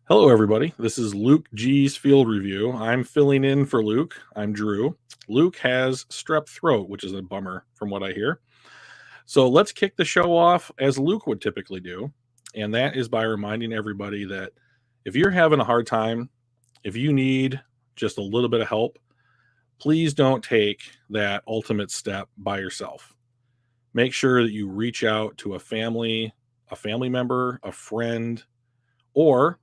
Hello, everybody. This is Luke G's Field Review. I'm filling in for Luke. I'm Drew. Luke has strep throat, which is a bummer from what I hear. So let's kick the show off as Luke would typically do. And that is by reminding everybody that if you're having a hard time, if you need just a little bit of help, please don't take that ultimate step by yourself. Make sure that you reach out to a family member, a friend, or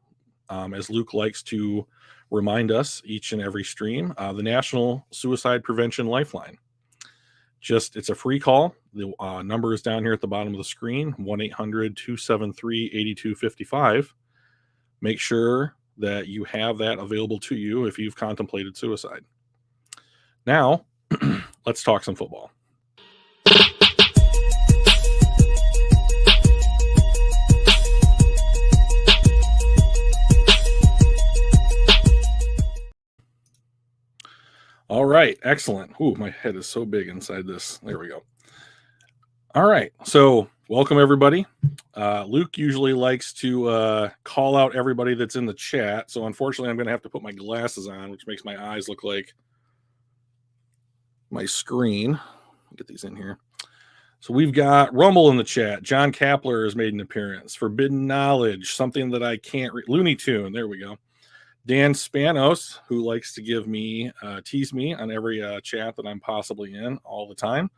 as Luke likes to remind us each and every stream, the National Suicide Prevention Lifeline. It's a free call. The number is down here at the bottom of the screen, 1-800-273-8255. Make sure that you have that available to you if you've contemplated suicide. Now, let's talk some football. All right, excellent. Ooh, my head is so big inside this. There we go. All right, so welcome everybody. Luke usually likes to call out everybody that's in the chat, so unfortunately I'm going to have to put my glasses on, which makes my eyes look like my screen. Get these in here. So we've got Rumble in the chat. Jon Kapler has made an appearance. Forbidden Knowledge, something that I can't read. Looney Tune, there we go. Dan Spanos, who likes to tease me on every chat that I'm possibly in all the time.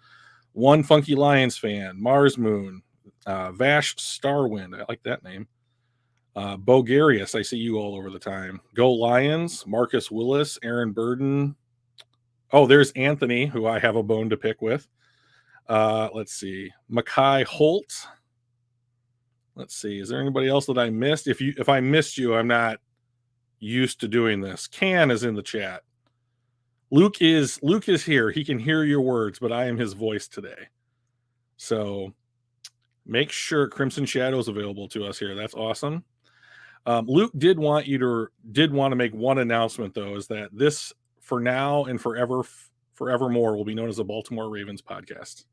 One Funky Lions fan, Mars Moon, Vash Starwind, I like that name. Bogarius, I see you all over the time. Go Lions, Marcus Willis, Aaron Burden. Oh, there's Anthony, who I have a bone to pick with. Let's see. Mackay Holt. Let's see. Is there anybody else that I missed? If I missed you, I'm not used to doing this. Can is in the chat. Luke is here. He can hear your words, but I am his voice today. So make sure Crimson Shadow is available to us here. That's awesome. Luke did want to make one announcement though, is that this for now and forevermore will be known as the Baltimore Ravens podcast.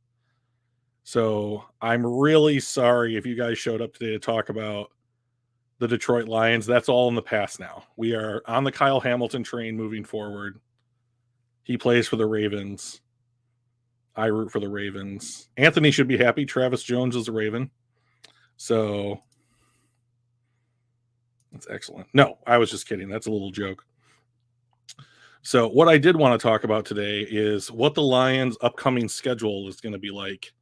So I'm really sorry if you guys showed up today to talk about the Detroit Lions. That's all in the past now. We are on the Kyle Hamilton train moving forward. He plays for the Ravens. I root for the Ravens. Anthony should be happy. Travis Jones is a Raven. So that's excellent. No, I was just kidding. That's a little joke. So what I did want to talk about today is what the Lions' upcoming schedule is going to be like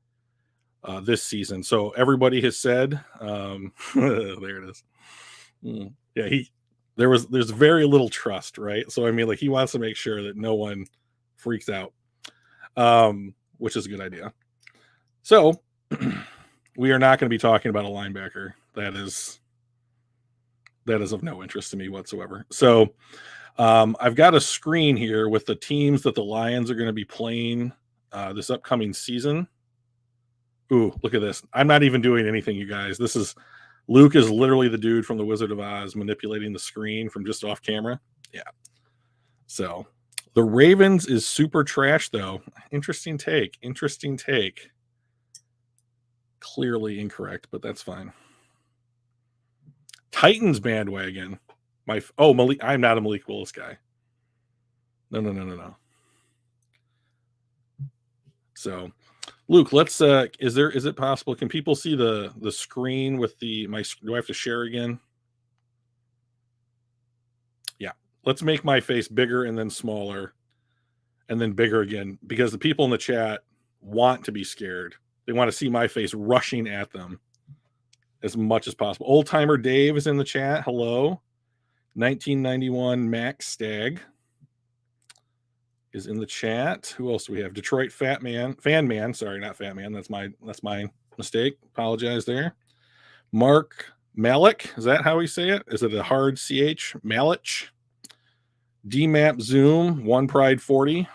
this season. So everybody has said, there it is. Yeah, there's very little trust, right? So I mean, like, he wants to make sure that no one freaks out, which is a good idea. So we are not going to be talking about a linebacker. That is of no interest to me whatsoever. So I've got a screen here with the teams that the Lions are going to be playing this upcoming season. Ooh, look at this. I'm not even doing anything, you guys. Luke is literally the dude from the Wizard of Oz manipulating the screen from just off camera. Yeah. So the Ravens is super trash, though. Interesting take. Clearly incorrect, but that's fine. Titans bandwagon. Malik. I'm not a Malik Willis guy. No. So, Luke, let's. Is it possible? Can people see the screen with do I have to share again? Yeah. Let's make my face bigger and then smaller, and then bigger again, because the people in the chat want to be scared. They want to see my face rushing at them as much as possible. Old Timer Dave is in the chat. Hello. 1991 Max Stagg is in the chat. Who else do we have? Detroit Fan Man. Sorry, not Fat Man. That's my mistake. Apologize there. Mark Malik. Is that how we say it? Is it a hard CH? Malich. DMAP Zoom. One Pride 40.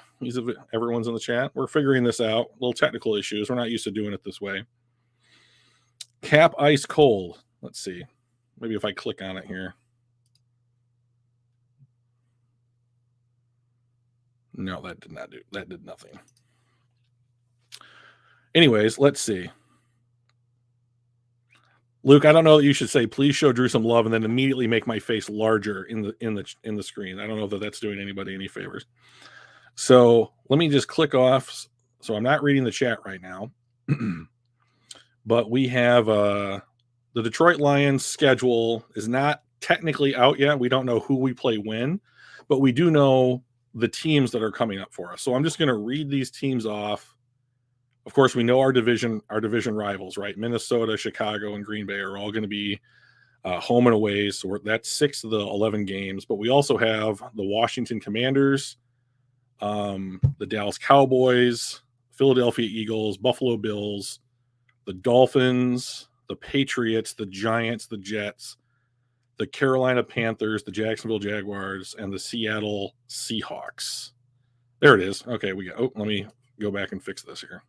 Everyone's in the chat. We're figuring this out. Little technical issues. We're not used to doing it this way. Cap Ice Cold. Let's see. Maybe if I click on it here. No, that did nothing. Anyways, let's see. Luke, I don't know that you should say, please show Drew some love and then immediately make my face larger in the screen. I don't know that that's doing anybody any favors. So let me just click off. So I'm not reading the chat right now, but we have the Detroit Lions schedule is not technically out yet. We don't know who we play when, but we do know the teams that are coming up for us. So I'm just going to read these teams off. Of course, we know our division rivals, right? Minnesota, Chicago, and Green Bay are all going to be home and away. So that's 6 of the 11 games. But we also have the Washington Commanders, the Dallas Cowboys, Philadelphia Eagles, Buffalo Bills, the Dolphins, the Patriots, the Giants, the Jets, the Carolina Panthers, the Jacksonville Jaguars, and the Seattle Seahawks. There it is. Okay, we got. Oh, let me go back and fix this here.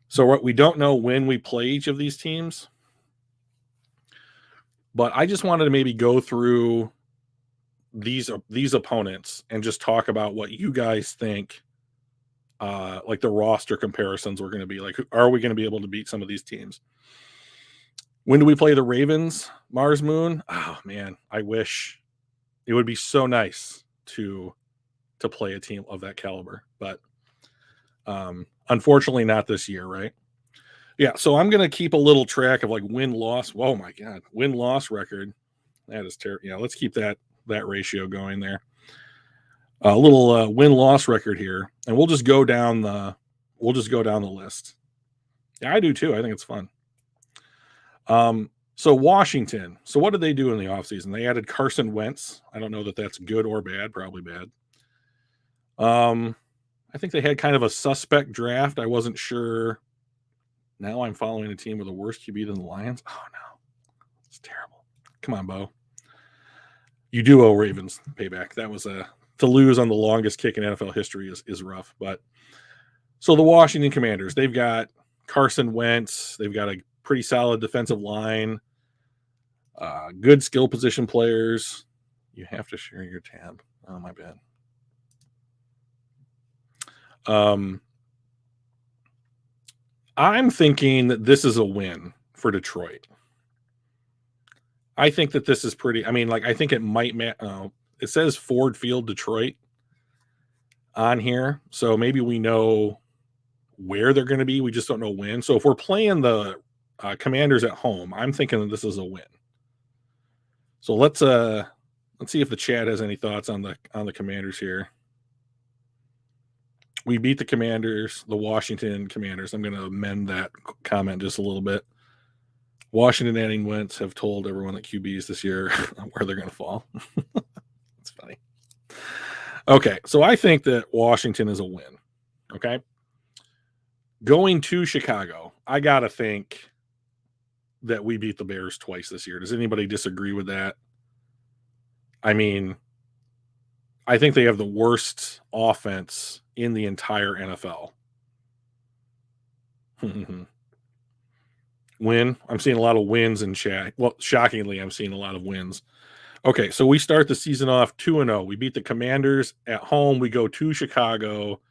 So we don't know when we play each of these teams, but I just wanted to maybe go through these opponents and just talk about what you guys think, like the roster comparisons we're going to be like. Are we going to be able to beat some of these teams? When do we play the Ravens? Mars Moon? Oh man, I wish it would be so nice to play a team of that caliber, but unfortunately not this year, right? Yeah, so I'm going to keep a little track of like win-loss. Oh my God, win-loss record. That is terrible. Yeah, let's keep that ratio going there. A little win-loss record here, and we'll just go down the list. Yeah, I do too. I think it's fun. So Washington. So what did they do in the offseason? They added Carson Wentz. I don't know that that's good or bad. Probably bad. I think they had kind of a suspect draft. I wasn't sure. Now I'm following a team with a worse QB than the Lions. Oh no, it's terrible. Come on, Bo. You do owe Ravens payback. That was to lose on the longest kick in NFL history is rough. But so the Washington Commanders, they've got Carson Wentz. They've got a pretty solid defensive line. Good skill position players. You have to share your tab. Oh, my bad. I'm thinking that this is a win for Detroit. I think that this is pretty. I mean, like, I think it might. It says Ford Field, Detroit on here. So maybe we know where they're going to be. We just don't know when. So if we're playing the Commanders at home, I'm thinking that this is a win. So let's see if the chat has any thoughts on the Commanders here. We beat the Commanders, the Washington Commanders. I'm going to amend that comment just a little bit. Washington adding Wentz have told everyone that QBs this year where they're going to fall. It's funny. Okay, so I think that Washington is a win. Okay. Going to Chicago, I got to think that we beat the Bears twice this year. Does anybody disagree with that? I mean, I think they have the worst offense in the entire NFL. Win. I'm seeing a lot of wins in chat. Well, shockingly, I'm seeing a lot of wins. Okay, so we start the season off 2-0. We beat the Commanders at home. We go to Chicago,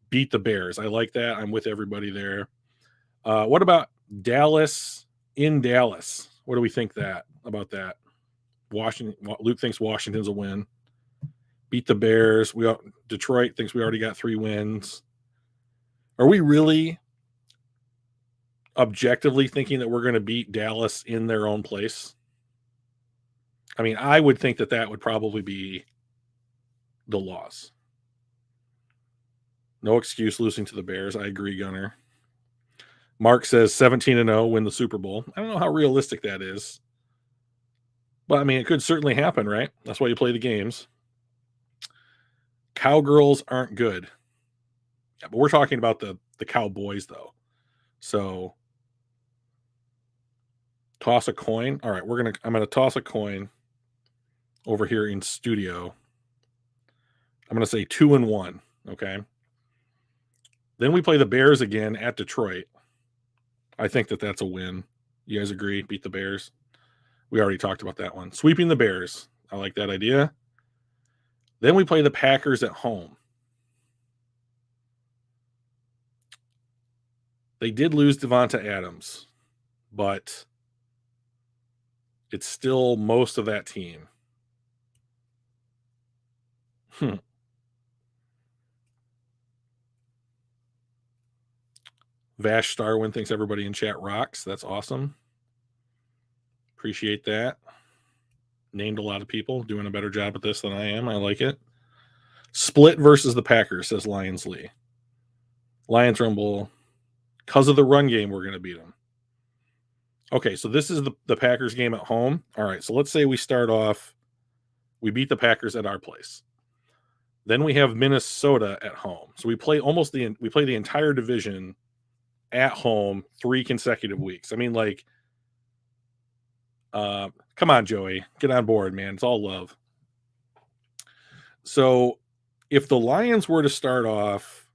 beat the Bears. I like that. I'm with everybody there. What about Dallas in Dallas? What do we think about that? Washington. Luke thinks Washington's a win. Beat the Bears. Detroit thinks we already got 3 wins. Are we really objectively thinking that we're going to beat Dallas in their own place? I mean, I would think that would probably be the loss. No excuse losing to the Bears. I agree, Gunner. Mark says 17-0, win the Super Bowl. I don't know how realistic that is. But, I mean, it could certainly happen, right? That's why you play the games. Cowgirls aren't good. Yeah, but we're talking about the Cowboys, though. So, toss a coin. All right, I'm gonna toss a coin over here in studio. I'm gonna say 2-1. Okay. Then we play the Bears again at Detroit. I think that's a win. You guys agree? Beat the Bears. We already talked about that one. Sweeping the Bears. I like that idea. Then we play the Packers at home. They did lose Devonta Adams, but it's still most of that team. Vash Starwin thinks everybody in chat rocks. That's awesome. Appreciate that. Named a lot of people, doing a better job at this than I am. I like it. Split versus the Packers, says Lions Lee. Lions Rumble. Because of the run game, we're going to beat them. Okay, so this is the Packers game at home. All right, so let's say we start off, we beat the Packers at our place. Then we have Minnesota at home. So we play the entire division at home 3 consecutive weeks. I mean, like, come on, Joey, get on board, man. It's all love. So if the Lions were to start off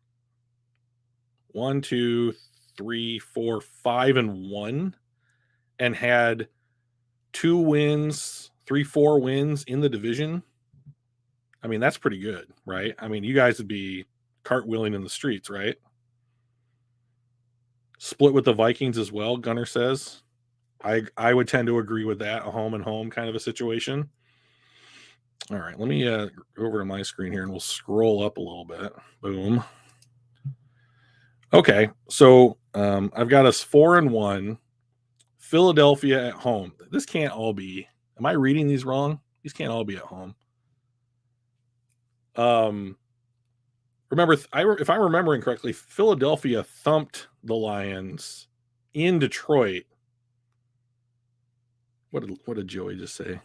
1, 2, 3, 4, 5-1 and had 2 wins, 3, 4 wins in the division, I mean, that's pretty good, right? I mean, you guys would be cartwheeling in the streets, right? Split with the Vikings as well, Gunner says. I would tend to agree with that, a home and home kind of a situation. All right, let me go over to my screen here and we'll scroll up a little bit. Boom. Okay, so I've got us 4-1. Philadelphia at home. This can't all be. Am I reading these wrong? These can't all be at home. Remember, if I'm remembering correctly, Philadelphia thumped the Lions in Detroit. What did Joey just say?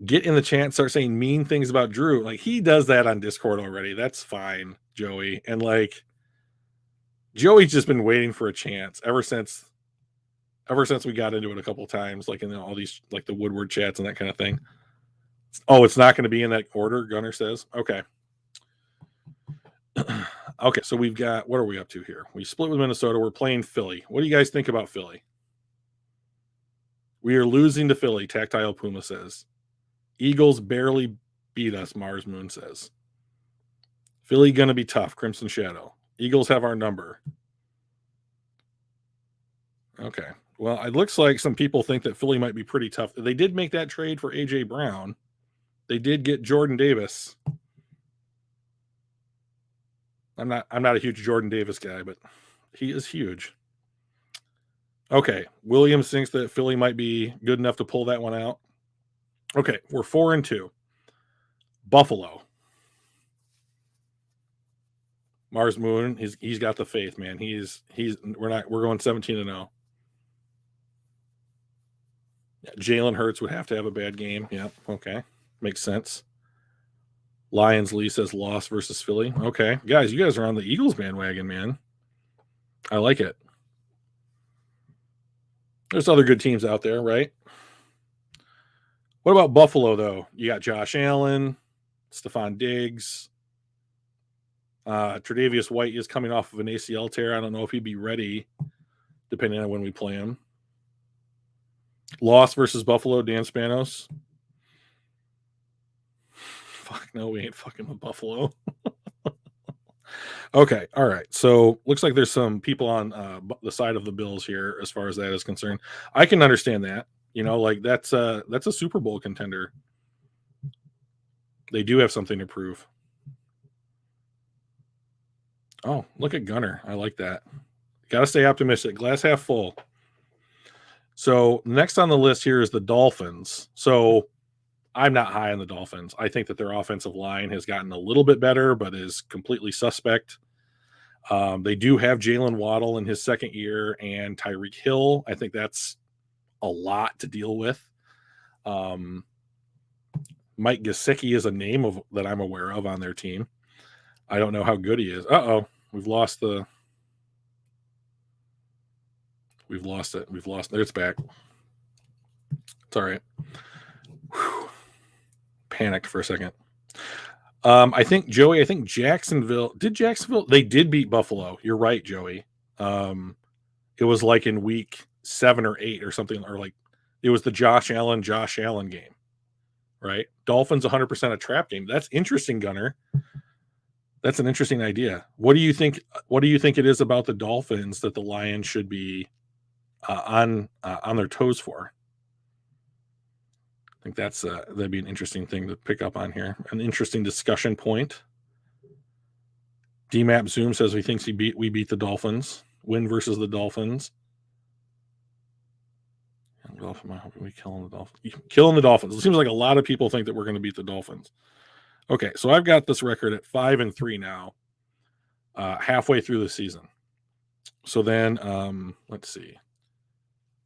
Get in the chat, start saying mean things about Drew. Like, he does that on Discord already. That's fine, Joey. And like, Joey's just been waiting for a chance ever since we got into it a couple times, like in all these, like the Woodward chats and that kind of thing. Oh, it's not going to be in that order, Gunner says. Okay. Okay, so we've got, what are we up to here? We split with Minnesota. We're playing Philly. What do you guys think about Philly? We are losing to Philly, Tactile Puma says. Eagles barely beat us, Mars Moon says. Philly going to be tough, Crimson Shadow. Eagles have our number. Okay. Well, it looks like some people think that Philly might be pretty tough. They did make that trade for A.J. Brown. They did get Jordan Davis. I'm not a huge Jordan Davis guy, but he is huge. Okay. Williams thinks that Philly might be good enough to pull that one out. Okay. We're 4-2. Buffalo. Mars Moon, he's got the faith, man. We're going 17-0. Yeah, Jalen Hurts would have to have a bad game. Yeah, okay. Makes sense. Lions Lee says loss versus Philly. Okay. Guys, you guys are on the Eagles bandwagon, man. I like it. There's other good teams out there, right? What about Buffalo, though? You got Josh Allen, Stephon Diggs. Tre'Davious White is coming off of an ACL tear. I don't know if he'd be ready, depending on when we play him. Loss versus Buffalo, Dan Spanos. Fuck no, we ain't fucking with Buffalo. Okay, all right. So looks like there's some people on the side of the Bills here as far as that is concerned. I can understand that. You know, like that's a Super Bowl contender. They do have something to prove. Oh, look at Gunner. I like that. Got to stay optimistic. Glass half full. So next on the list here is the Dolphins. So I'm not high on the Dolphins. I think that their offensive line has gotten a little bit better, but is completely suspect. They do have Jalen Waddle in his second year and Tyreek Hill. I think that's a lot to deal with. Mike Gesicki is a name that I'm aware of on their team. I don't know how good he is. We've lost it. There, it's back. It's all right. Whew. Panicked for a second. I think Jacksonville, they did beat Buffalo. You're right, Joey. It was like in week 7 or 8 or something, or like it was the Josh Allen game, right? Dolphins 100% a trap game. That's interesting, Gunner. That's an interesting idea. What do you think it is about the Dolphins that the Lions should be on their toes for? I think that'd be an interesting thing to pick up on here. An interesting discussion point. DMAP Zoom says he thinks we beat the Dolphins. Win versus the Dolphins. We killing the Dolphins. Killing the Dolphins. It seems like a lot of people think that we're going to beat the Dolphins. Okay, so I've got this record at 5-3 now, halfway through the season. So then, let's see.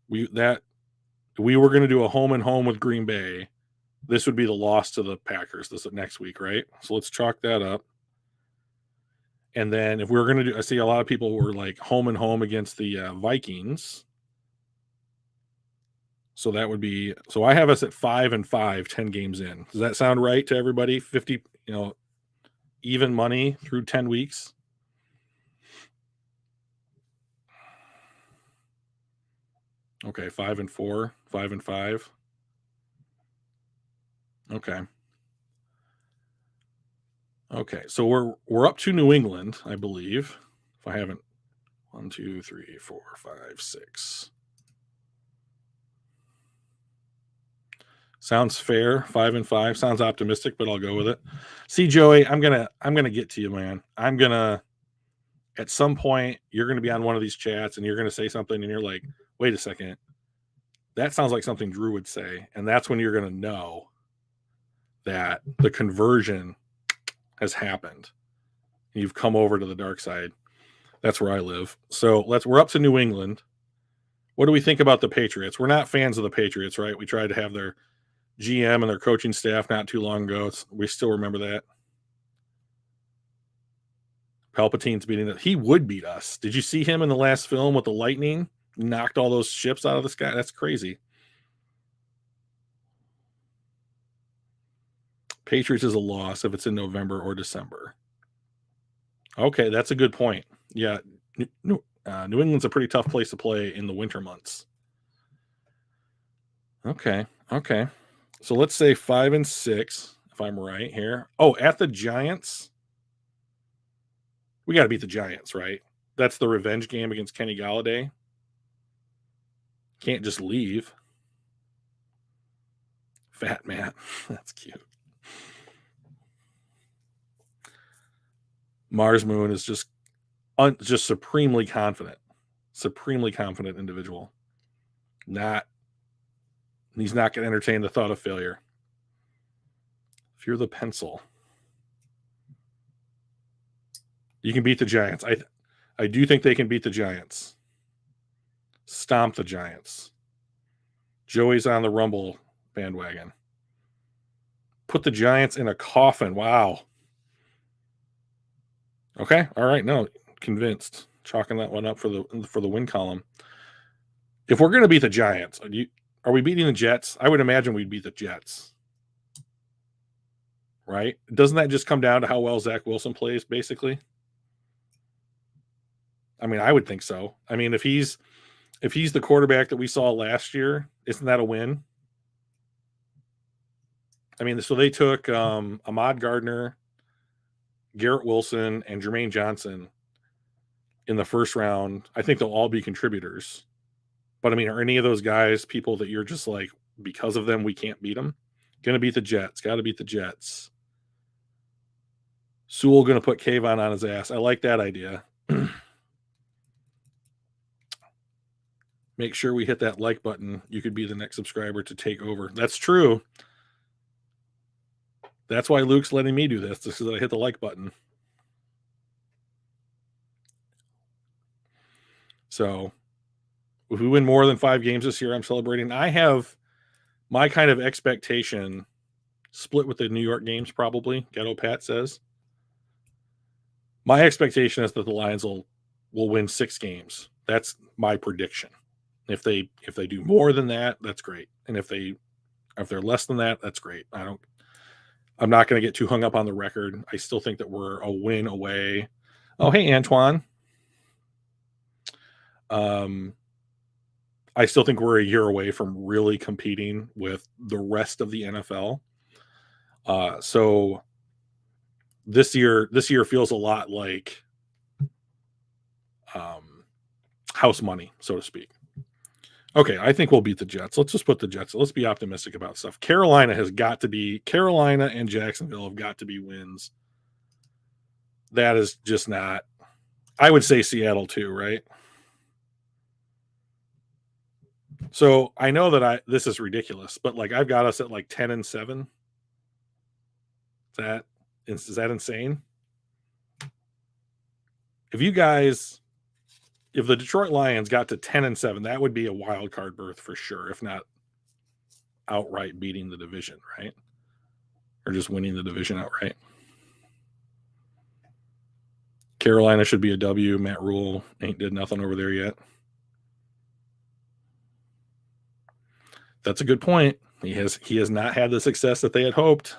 We were going to do a home and home with Green Bay. This would be the loss to the Packers this next week, right? So let's chalk that up. And then if we were going to do, I see a lot of people were like home and home against the Vikings. So that would be, so I have us at 5-5, 10 games in. Does that sound right to everybody? 50, even money through 10 weeks. Okay, 5-4, 5-5. Okay, so we're up to New England, I believe. If I haven't, 1, 2, 3, 4, 5, 6. Sounds fair. 5-5 sounds optimistic, but I'll go with it. See, Joey, I'm gonna get to you, man. At some point, you're gonna be on one of these chats and you're gonna say something, and you're like, "Wait a second, that sounds like something Drew would say," and that's when you're gonna know that the conversion has happened. You've come over to the dark side. That's where I live. So we're up to New England. What do we think about the Patriots? We're not fans of the Patriots, right? We tried to have their GM and their coaching staff not too long ago. We still remember that. Palpatine's beating us. He would beat us. Did you see him in the last film with the lightning? Knocked all those ships out of the sky. That's crazy. Patriots is a loss if it's in November or December. Okay, that's a good point. Yeah, New England's a pretty tough place to play in the winter months. Okay. So let's say 5-6, if I'm right here. Oh, at the Giants? We got to beat the Giants, right? That's the revenge game against Kenny Galladay. Can't just leave. Fat Matt. That's cute. Mars Moon is just supremely confident. Supremely confident individual. He's not going to entertain the thought of failure. If you're the pencil, you can beat the Giants. I do think they can beat the Giants. Stomp the Giants. Joey's on the Rumble bandwagon. Put the Giants in a coffin. Wow. Okay. All right. No, convinced. Chalking that one up for the win column. If we're going to beat the Giants, are we beating the Jets? I would imagine we'd beat the Jets. Right? Doesn't that just come down to how well Zach Wilson plays, basically? I mean, I would think so. I mean, if he's the quarterback that we saw last year, isn't that a win? I mean, so they took Ahmad Gardner, Garrett Wilson, and Jermaine Johnson in the first round. I think they'll all be contributors. But, I mean, are any of those guys people that you're just like, because of them, we can't beat them? Going to beat the Jets. Got to beat the Jets. Sewell going to put Kayvon on his ass. I like that idea. Make sure we hit that like button. You could be the next subscriber to take over. That's true. That's why Luke's letting me do this, just because I hit the like button. So if we win more than 5 games this year, I'm celebrating. I have my kind of expectation split with the New York games, probably. Ghetto Pat says. My expectation is that the Lions will win 6 games. That's my prediction. If they do more than that, that's great. And if they're less than that, that's great. I'm not going to get too hung up on the record. I still think that we're a win away. Oh, hey, Antoine. I still think we're a year away from really competing with the rest of the NFL. So this year feels a lot like house money, so to speak. Okay, I think we'll beat the Jets. Let's just put the Jets. Let's be optimistic about stuff. Carolina and Jacksonville have got to be wins. That is just not. I would say Seattle too, right? So I know that this is ridiculous, but like I've got us at like 10-7. Is that insane? If the Detroit Lions got to 10-7, that would be a wild card berth for sure, if not outright beating the division, right? Or just winning the division outright. Carolina should be a W. Matt Rule ain't did nothing over there yet. That's a good point. He has not had the success that they had hoped.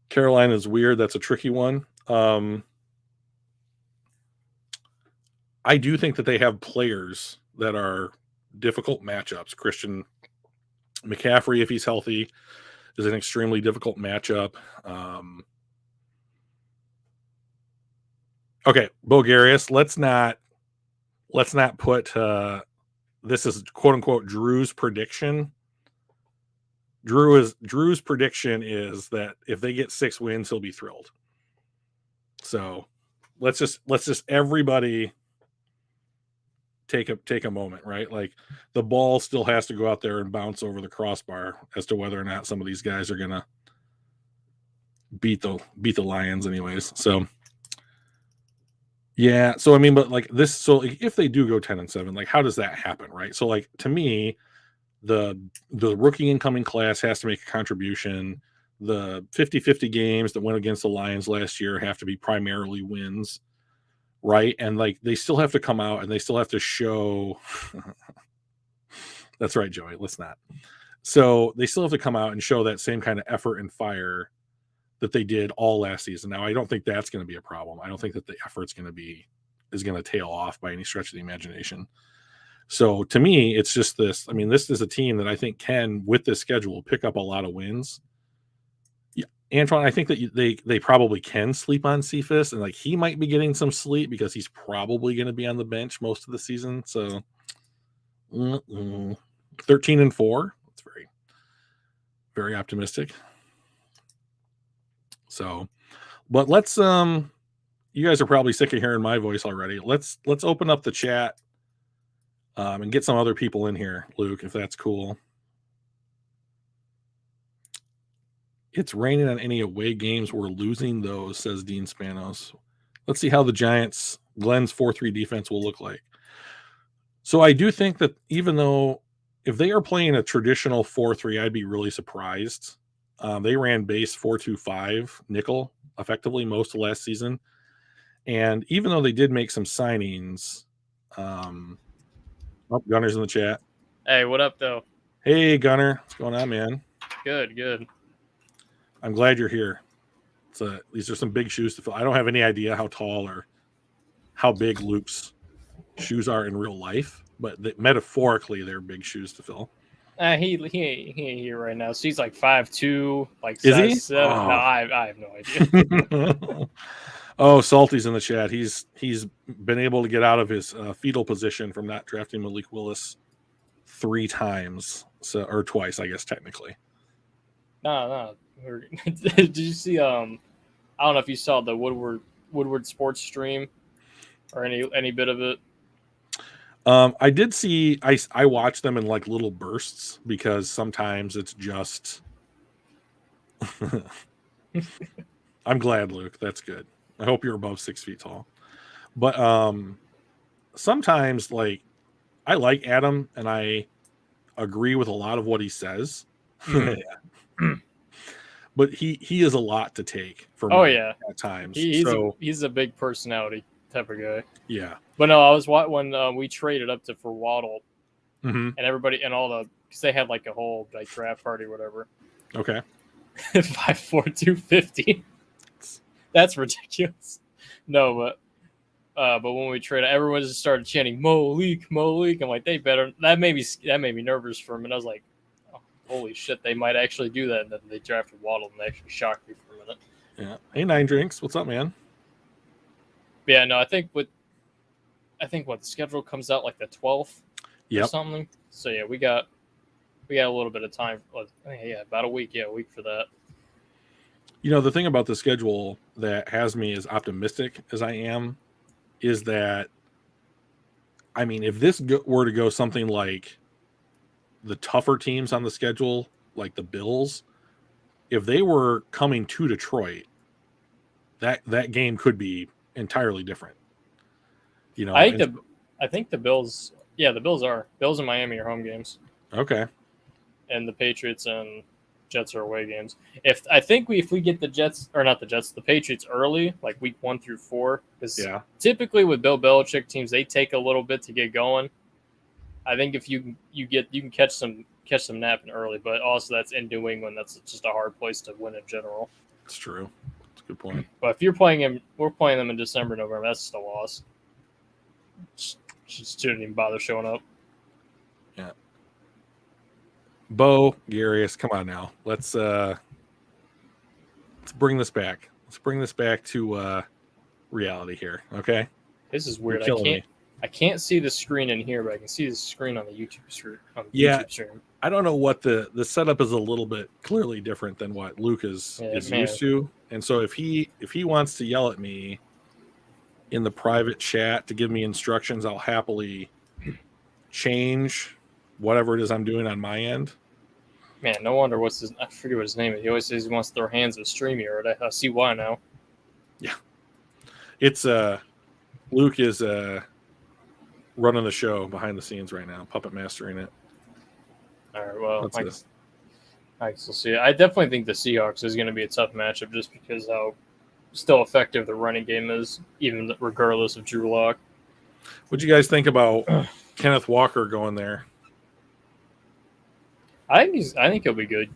Carolina is weird. That's a tricky one. I do think that they have players that are difficult matchups. Christian McCaffrey, if he's healthy, is an extremely difficult matchup. Okay, Bulgarius, let's not put this is quote unquote Drew's prediction. Drew's prediction is that if they get 6 wins, he'll be thrilled. So let's just everybody take a moment, right? Like the ball still has to go out there and bounce over the crossbar as to whether or not some of these guys are gonna beat the Lions anyways. So yeah, so I mean, but like this, so like if they do go 10-7, like how does that happen, right? So like to me, the rookie incoming class has to make a contribution. The 50-50 games that went against the Lions last year have to be primarily wins, right? And like they still have to come out and they still have to show that's right, Joey, let's not. So they still have to come out and show that same kind of effort and fire that they did all last season. Now, I don't think that's going to be a problem. I don't think that the effort's going to tail off by any stretch of the imagination. So to me, it's just this. I mean, this is a team that I think can, with this schedule, pick up a lot of wins. Yeah, Antoine, I think that they probably can sleep on Cephas, and like he might be getting some sleep because he's probably going to be on the bench most of the season. So 13-4. That's very, very optimistic. So, but let's you guys are probably sick of hearing my voice already. Let's open up the chat and get some other people in here, Luke, if that's cool. It's raining on any away games. We're losing those, says Dean Spanos. Let's see how the Giants, Glenn's 4-3 defense will look like. So I do think that even though if they are playing a traditional 4-3, I'd be really surprised. They ran base 4-2-5 nickel effectively most of last season. And even though they did make some signings, Gunner's in the chat. Hey, what up, though? Hey, Gunner. What's going on, man? Good. I'm glad you're here. These are some big shoes to fill. I don't have any idea how tall or how big Luke's shoes are in real life, but metaphorically, they're big shoes to fill. He ain't here right now. So he's like 5'2", like is he? 7. Oh. No, I have no idea. Oh, Salty's in the chat. He's been able to get out of his fetal position from not drafting Malik Willis 3 times, or twice, I guess technically. No. Did you see? I don't know if you saw the Woodward Sports stream or any bit of it. I did see. I watch them in like little bursts because sometimes it's just. I'm glad, Luke. That's good. I hope you're above 6 feet tall. But sometimes, like, I like Adam and I agree with a lot of what he says. But he is a lot to take for me at times. He's a big personality type of guy. Yeah. But no, I was when we traded up for Waddle, and everybody and all because they had like a whole like draft party or whatever. Okay. 5'4", 250. That's ridiculous. No, but when we traded, everyone just started chanting Malik. I'm like, they better. That made me nervous for him, and I was like, oh, holy shit, they might actually do that. And then they drafted Waddle, and they actually shocked me for a minute. Yeah. Hey, Nine Drinks. What's up, man? Yeah, no, I think what the schedule comes out like the 12th or something. So yeah, we got a little bit of time. Yeah, about a week. Yeah, a week for that. You know, the thing about the schedule that has me as optimistic as I am is that, I mean, if this were to go something like the tougher teams on the schedule, like the Bills, if they were coming to Detroit, that game could be entirely different. You know, I think the Bills. Yeah, the Bills and Miami are home games. Okay. And the Patriots and Jets are away games. If we get the Patriots early, like week 1 through 4, because typically with Bill Belichick teams, they take a little bit to get going. I think if you can catch some napping early, but also that's in New England. That's just a hard place to win in general. It's true. That's a good point. But if we're playing them in December, November, that's just a loss. Just didn't even bother showing up. Yeah. Bo, Garius, come on now. Let's bring this back. Let's bring this back to reality here. Okay. This is weird. I can't see the screen in here, but I can see the screen on the YouTube stream. YouTube stream. I don't know what the setup is a little bit clearly different than what Luke is used to. And so if he wants to yell at me in the private chat to give me instructions, I'll happily change whatever it is I'm doing on my end. Man, no wonder I forget what his name is. He always says he wants to throw hands with StreamYard. I see why now. Yeah. It's Luke is running the show behind the scenes right now, puppet mastering it. All right, well, I guess we'll see. I definitely think the Seahawks is going to be a tough matchup just because how still effective the running game is, even regardless of Drew Lock. What'd you guys think about Kenneth Walker going there? I think he'll be good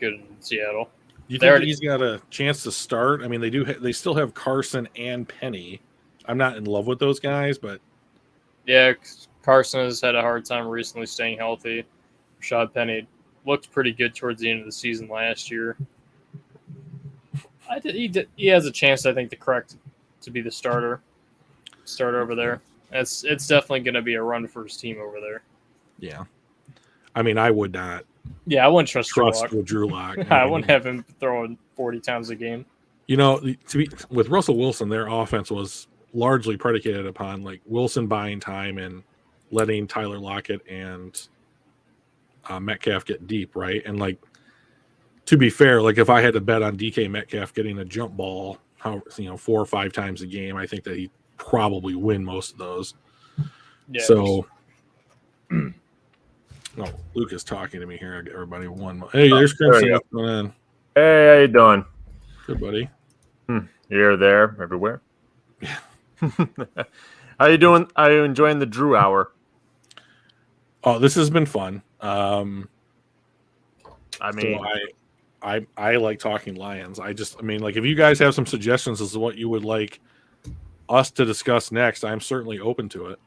in Seattle. You think he's got a chance to start? I mean, they still have Carson and Penny. I'm not in love with those guys, but yeah, Carson has had a hard time recently staying healthy. Rashad Penny looked pretty good towards the end of the season last year. He has a chance, I think, to be the starter over there. It's definitely going to be a run for his team over there. Yeah, I mean, I would not. Yeah, I wouldn't trust Drew Lock. I wouldn't have him throwing 40 times a game. You know, with Russell Wilson, their offense was largely predicated upon like Wilson buying time and letting Tyler Lockett and Metcalf get deep, right? And like, to be fair, like if I had to bet on DK Metcalf getting a jump ball, 4 or 5 times a game, I think that he'd probably win most of those. Yeah. So, Luke is talking to me here. Everybody, hey, there's Crimson. What's going on? Hey, how you doing? Good, buddy. Here, there, everywhere. How you doing? Are you enjoying the Drew Hour? Oh, this has been fun. I mean, so I like talking Lions. Like if you guys have some suggestions as to what you would like us to discuss next, I'm certainly open to it.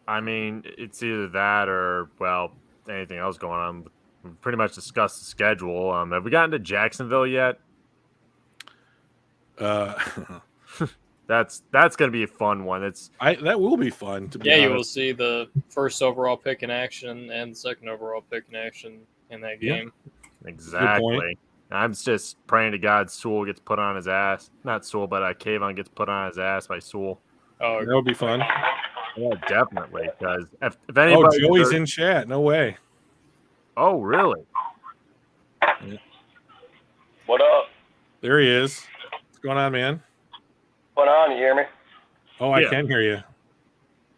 I mean, it's either that or anything else going on. We've pretty much discussed the schedule. Have we gotten to Jacksonville yet? That's going to be a fun one. That will be fun. To be honest. You will see the first overall pick in action and the second overall pick in action in that game. Yeah, exactly. I'm just praying to God Sewell gets put on his ass. Not Sewell, but Kayvon gets put on his ass by Sewell. Oh, that would be fun. Yeah, definitely. Because if anybody, Joey's in chat. No way. Oh, really? Yeah. What up? There he is. What's going on, man? What's on? You hear me? Oh, I can hear you.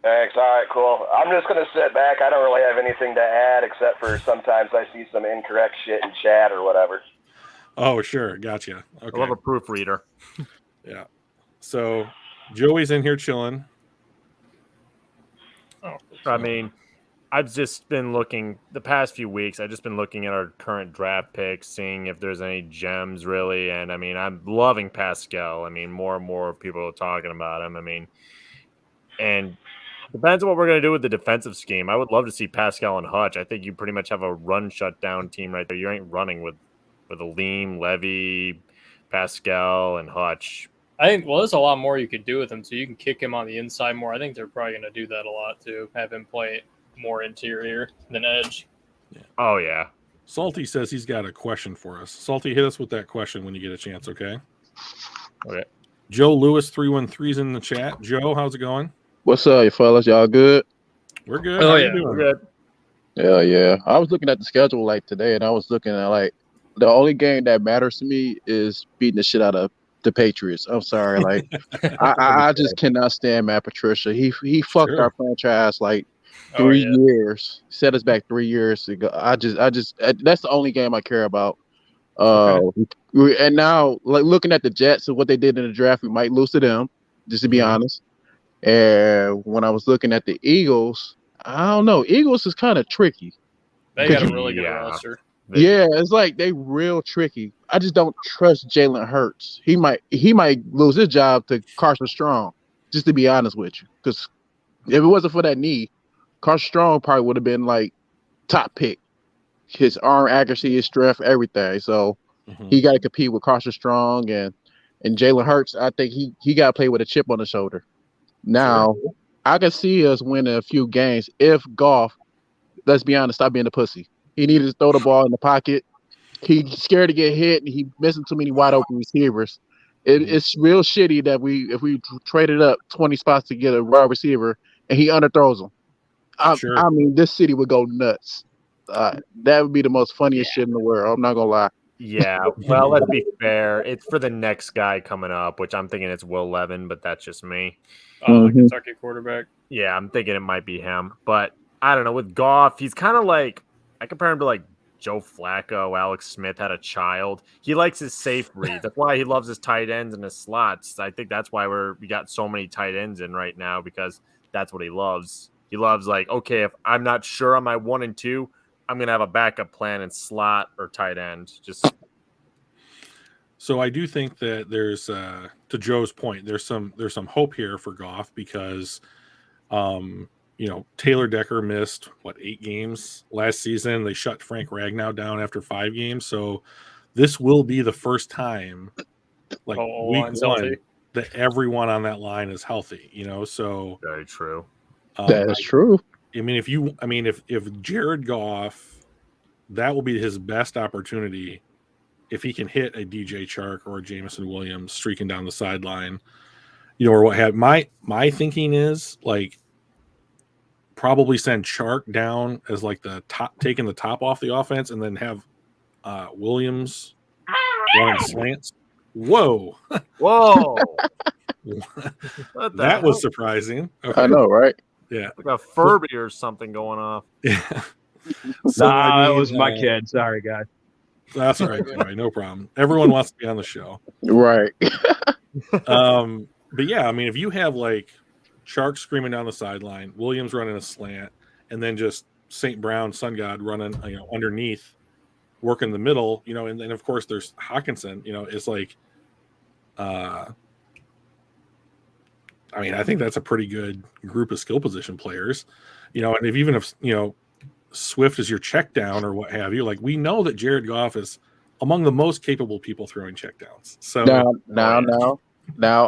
Thanks. All right, cool. I'm just going to sit back. I don't really have anything to add except for sometimes I see some incorrect shit in chat or whatever. Oh, sure. Gotcha. Okay. I love a proofreader. Yeah. So Joey's in here chilling. Oh, I mean, I've just been looking the past few weeks. I've just been looking at our current draft picks, seeing if there's any gems really. And I mean, I'm loving Pascal. I mean, more and more people are talking about him. I mean, and depends on what we're going to do with the defensive scheme. I would love to see Pascal and Hutch. I think you pretty much have a run shutdown team right there. You ain't running with Aleem, Levy, Pascal and Hutch. I think, well, there's a lot more you could do with him, so you can kick him on the inside more. I think they're probably going to do that a lot, too, have him play more interior than edge. Yeah. Oh, yeah. Salty says he's got a question for us. Salty, hit us with that question when you get a chance, okay? Okay. Joe Lewis 313's in the chat. Joe, how's it going? What's up, you fellas? Y'all good? We're good. Oh, How yeah. you doing? We're good. Yeah. I was looking at the schedule like today, and I was looking at like the only game that matters to me is beating the shit out of the Patriots. I'm sorry, like I just cannot stand Matt Patricia. He fucked our franchise like 3 years. Set us back 3 years ago. I just that's the only game I care about. And now, like looking at the Jets and what they did in the draft, we might lose to them, just to be honest. And when I was looking at the Eagles, I don't know. Eagles is kind of tricky. They got a really good roster. Yeah, it's like they real tricky. I just don't trust Jalen Hurts. He might lose his job to Carson Strong, just to be honest with you. Because if it wasn't for that knee, Carson Strong probably would have been like top pick. His arm accuracy, his strength, everything. So he got to compete with Carson Strong and Jalen Hurts. I think he got to play with a chip on his shoulder. Now, I can see us winning a few games if Goff, let's be honest, stop being a pussy. He needed to throw the ball in the pocket. He's scared to get hit, and he missing too many wide open receivers. It's real shitty that if we traded up 20 spots to get a wide receiver, and he underthrows them. I mean, this city would go nuts. That would be the most funniest shit in the world. I'm not gonna lie. Yeah, well, let's be fair. It's for the next guy coming up, which I'm thinking it's Will Levin, but that's just me. The Kentucky quarterback. Yeah, I'm thinking it might be him. But I don't know. With Goff, he's kind of like, I compare him to like Joe Flacco. Alex Smith had a child. He likes his safe reads. That's why he loves his tight ends and his slots. I think that's why we got so many tight ends in right now, because that's what he loves. He loves like, okay, if I'm not sure on my 1 and 2, I'm going to have a backup plan in slot or tight end. So I do think that there's, to Joe's point, there's some hope here for Goff because, Taylor Decker missed 8 games last season. They shut Frank Ragnow down after 5 games. So this will be the first time, like week 1, that everyone on that line is healthy. So very true. That is true. I mean, if Jared Goff, that will be his best opportunity if he can hit a DJ Chark or a Jameson Williams streaking down the sideline, or what have. My thinking is like probably send Chark down as like the top, taking the top off the offense, and then have Williams running slants. Whoa! That was surprising. Okay. I know, right? Yeah, like a Furby or something going off. Yeah. So, that was my kid. Sorry, guys. That's all right. Anyway, no problem. Everyone wants to be on the show. Right. But yeah, I mean, if you have like Chark screaming down the sideline, Williams running a slant, and then just St. Brown, Sun God running, underneath, working the middle, and then of course there's Hawkinson, it's like, I mean, I think that's a pretty good group of skill position players, and if Swift is your check down or what have you, like we know that Jared Goff is among the most capable people throwing check downs. So now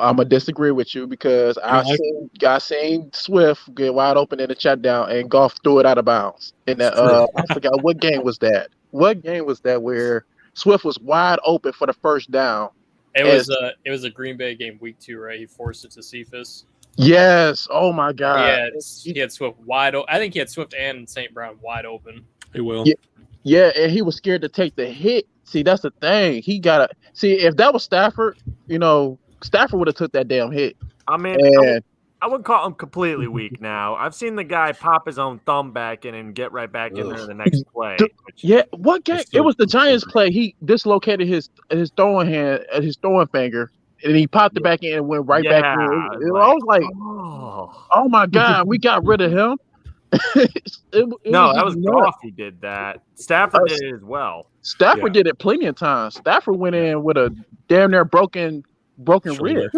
I'm gonna disagree with you because I seen Swift get wide open in the check down and Goff threw it out of bounds. And I forgot what game was that. What game was that where Swift was wide open for the first down? It was a Green Bay game, week 2, right? He forced it to Cephas. Yes. Oh my God. He had Swift wide open. I think he had Swift and St. Brown wide open. He will. Yeah, and he was scared to take the hit. See, that's the thing. He gotta see if that was Stafford, Stafford would have took that damn hit. I mean, I wouldn't call him completely weak now. I've seen the guy pop his own thumb back in and get right back in there the next play. What game? It was the Giants play. He dislocated his throwing hand, his throwing finger, and he popped it back in and went back in. I was like, oh my God, we got rid of him. That was Goff who did that. Stafford did it as well. Stafford did it plenty of times. Stafford went in with a damn near broken rib.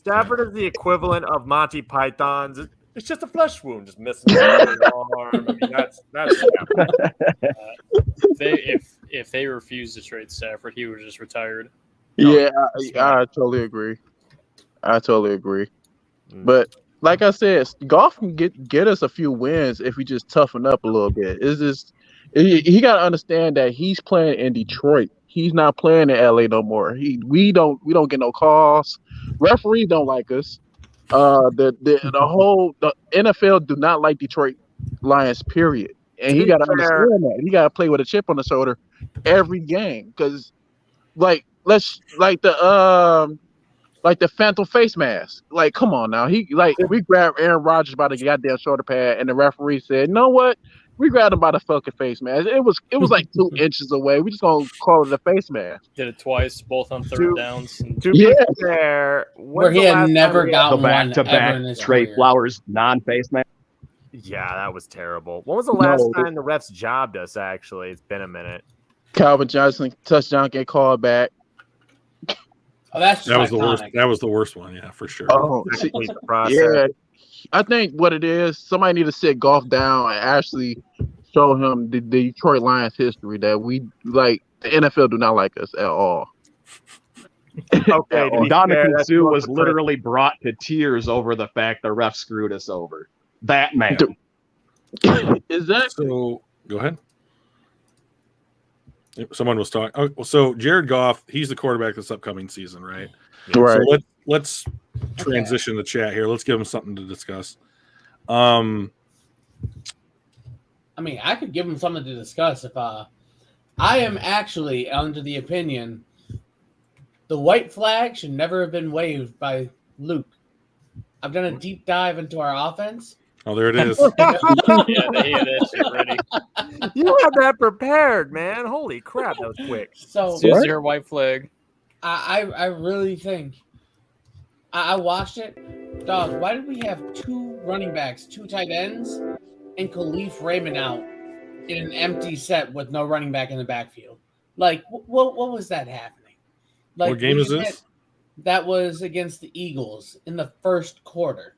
Stafford is the equivalent of Monty Python's. It's just a flesh wound, just missing an arm. I mean, that's if they refused to trade Stafford, he would have just retired. Yeah, I totally agree. But like I said, golf can get us a few wins if we just toughen up a little bit. It's just he got to understand that he's playing in Detroit. He's not playing in LA no more. We don't get no calls. Referees don't like us. The NFL do not like Detroit Lions. Period. And he got to understand that. He got to play with a chip on the shoulder every game because like the phantom face mask. Like, come on now. We grabbed Aaron Rodgers by the goddamn shoulder pad, and the referee said, "You know what? We grabbed him by the fucking face mask. It was like 2 inches away. We just gonna call it a face mask." Did it twice, both on third downs. To be fair, where he had never gotten The one ever back-to-back in his Trey career. Flowers non-face mask. Yeah, that was terrible. When was the last time the refs jobbed us? Actually, it's been a minute. Calvin Johnson touchdown get called back. Oh, that's That was the worst. iconic. That was the worst one. Yeah, for sure. Oh, Complete the process. yeah. I think what it is, somebody need to sit golf down and actually show him the Detroit Lions history that we like. The NFL do not like us at all. Okay, to be fair, Dominican that's Sue what was the- literally brought to tears over the fact the ref screwed us over. That man. Is that So go ahead. Someone was talking. Oh, so Jared Goff, he's the quarterback this upcoming season, right? right? So let's transition the chat here. Let's give him something to discuss. I mean, I could give him something to discuss if I am actually under the opinion the white flag should never have been waved by Luke. I've done a deep dive into our offense. Oh, there it is. Yeah, they had that shit ready. You had that prepared, man. Holy crap, that was quick. So 2-0 white flag. I really think I watched it. Dog, why did we have 2 running backs, 2 tight ends, and Khalif Raymond out in an empty set with no running back in the backfield? Like, what was that happening? Like, What game is this? That was against the Eagles in the first quarter.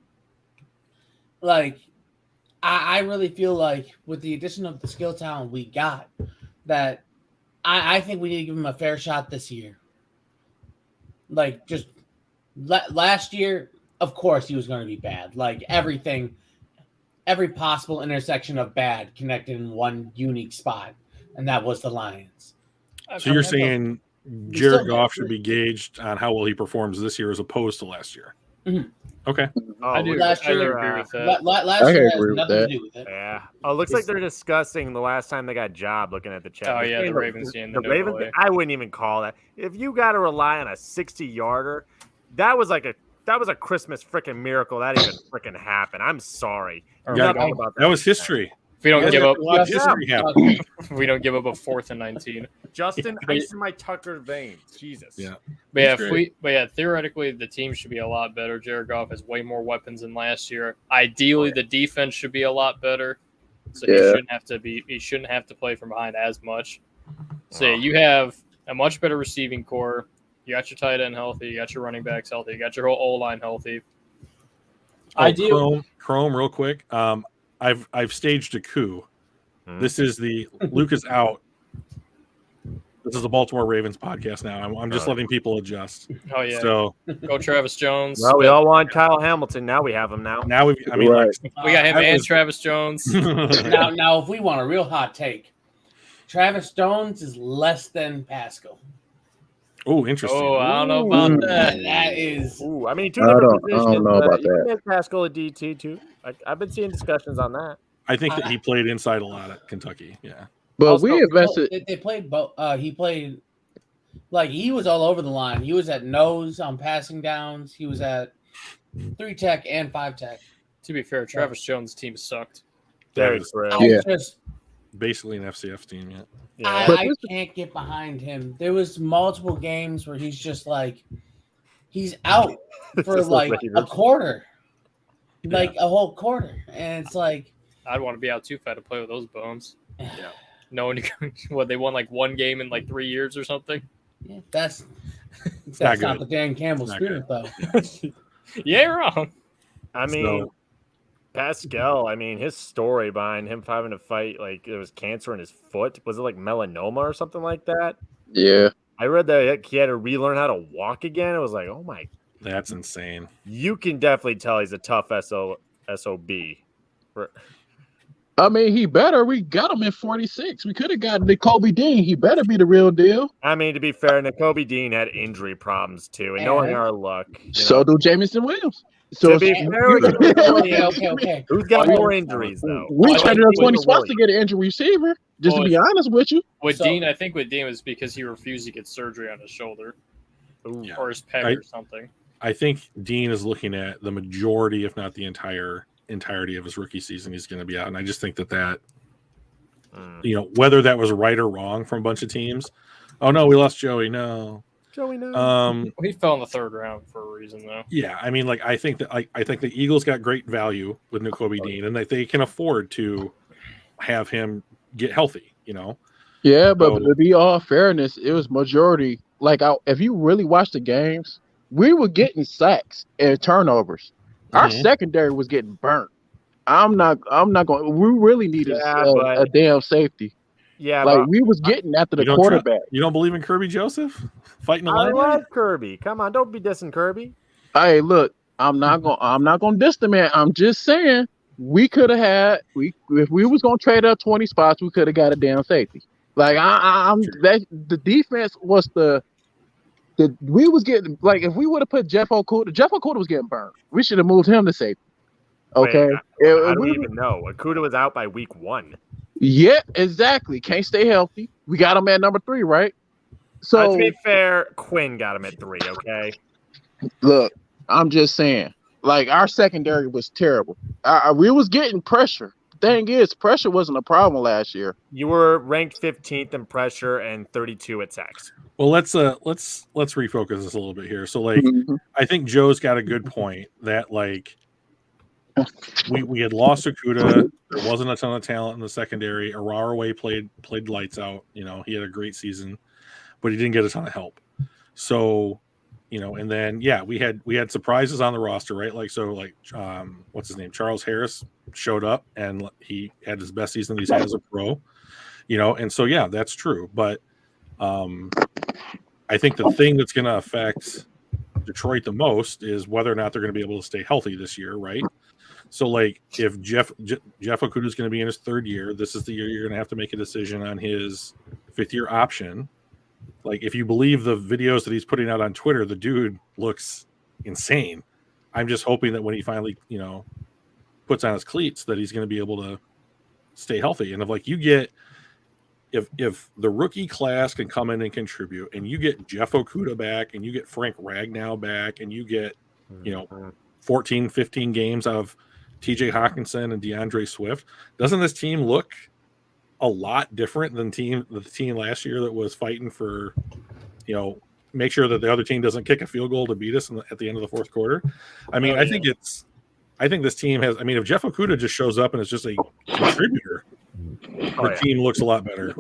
Like, I really feel like with the addition of the skill talent we got, that I think we need to give him a fair shot this year. Like, just last year, of course, he was going to be bad. Like, every possible intersection of bad connected in one unique spot, and that was the Lions. So you're saying Jared Goff should be gauged on how well he performs this year as opposed to last year? Mhm. Okay. I do. Last I do year, agree with that. Last I year agree has with nothing that. to do with it. Yeah. Oh, it looks like they're discussing the last time they got jobbed. Looking at the chat. Oh, They're yeah, saying the Ravens game, the The Ravens. no-way. I wouldn't even call that. If you got to rely on a 60-yarder, that was a Christmas freaking miracle. That even freaking happened. I'm sorry. Or Yeah, Nothing about That was history. If we don't give up, Watch history happen. if we don't give up a 4th and 19. Justin ice in my Tucker veins. Jesus. Yeah. But yeah, That's theoretically, the team should be a lot better. Jared Goff has way more weapons than last year. Ideally, the defense should be a lot better. So he shouldn't have to play from behind as much. So you have a much better receiving core. You got your tight end healthy. You got your running backs healthy. You got your whole O-line healthy. Chrome, real quick. I've staged a coup. This is Luke is out. This is the Baltimore Ravens podcast now. I'm just letting people adjust. Oh yeah. So Go Travis Jones. Well, we all want Kyle Hamilton. Now we have him now. now we got him and Travis Jones. Now, if we want a real hot take, Travis Jones is less than Pascal. Oh, interesting. Oh, I don't know about that. That is. Ooh, I mean, two I different don't positions. know about you can that. make Pascal a DT too. I've been seeing discussions on that. I think that he played inside a lot at Kentucky. Yeah. But Also, we invested. They played both. He played like he was all over the line. He was at nose on passing downs. He was at 3 tech and 5 tech. To be fair, Travis Jones' team sucked. Very is true. Yeah. basically an FCF team. Yeah. Yeah. I can't get behind him. There was multiple games where he's just like he's out for Just like like he a was. quarter, like a whole quarter, and it's like I'd want to be out too if I had to play with those bums. Knowing what they won like one game in like 3 years or something. yeah, that's not not good. the Dan Campbell Not spirit though. Yeah, you're wrong. I mean, Pascal, I mean, his story behind him having to fight, like, it was cancer in his foot. Was it like melanoma or something like that? Yeah. I read that he had to relearn how to walk again. It was like, oh my. That's insane. You can definitely tell he's a tough SOB. I mean, he better. We got him in 46. We could have gotten Kobe Dean. He better be the real deal. I mean, to be fair, Kobe Dean had injury problems too, and knowing our luck. So do Jamison Williams. So So to be fair, Okay. who's got more injuries though? we traded up 20 Who's spots worried? to get an injury receiver. Just to be honest with you. With So- Dean, I think with Dean was because he refused to get surgery on his shoulder Yeah. or his pec Right. or something. I think Dean is looking at the majority, if not the entirety of his rookie season. He's going to be out, and I just think that whether that was right or wrong from a bunch of teams. Oh no, we lost Joey. No, Joey, no. He fell in the third round for a reason, though. Yeah, I mean, like I think the Eagles got great value with Kobe Dean, and that they can afford to have him get healthy. Yeah, but So- to be all fairness, it was majority. Like, if you really watch the games, we were getting sacks and turnovers. Our Mhm. secondary was getting burnt. I'm not going. We really needed Yeah, a but- damn safety. Yeah, Like but we was getting after the You don't quarterback. You don't believe in Kirby Joseph fighting the I line? love Kirby. Come on, don't be dissing Kirby. Hey, look, I'm not gonna diss the man. I'm just saying we could have had if we was gonna trade up 20 spots, we could have got a damn safety. Like the defense was we was getting, like, if we would have put Jeff Okudah was getting burned. We should have moved him to safety. Okay. Wait, how do we even know? Okudah was out by week 1. Yeah, exactly. Can't stay healthy. We got him at number 3, right? So to be fair, Quin got him at 3. Okay. look, I'm just saying, like, our secondary was terrible. We was getting pressure. The thing is, pressure wasn't a problem last year. You were ranked 15th in pressure and 32 at sacks. Well, let's refocus this a little bit here. So, like, I think Joe's got a good point that, like, we had lost Okudah. There wasn't a ton of talent in the secondary. Araraway played lights out. He had a great season, but he didn't get a ton of help. So, and then we had surprises on the roster, right? Like, so, like, what's his name? Charles Harris showed up and he had his best season he's had as a pro. And so that's true. But I think the thing that's going to affect Detroit the most is whether or not they're going to be able to stay healthy this year, right? So, like, if Jeff Okudah is going to be in his 3rd year, this is the year you're going to have to make a decision on his 5th-year option. Like, if you believe the videos that he's putting out on Twitter, the dude looks insane. I'm just hoping that when he finally, puts on his cleats, that he's going to be able to stay healthy. And if the rookie class can come in and contribute, and you get Jeff Okudah back, and you get Frank Ragnow back, and you get 14, 15 games out of TJ Hawkinson and DeAndre Swift, doesn't this team look a lot different than the team last year that was fighting for, make sure that the other team doesn't kick a field goal to beat us at the end of the 4th quarter? I mean, I think this team has. I mean, if Jeff Okudah just shows up and is just a contributor, the team looks a lot better.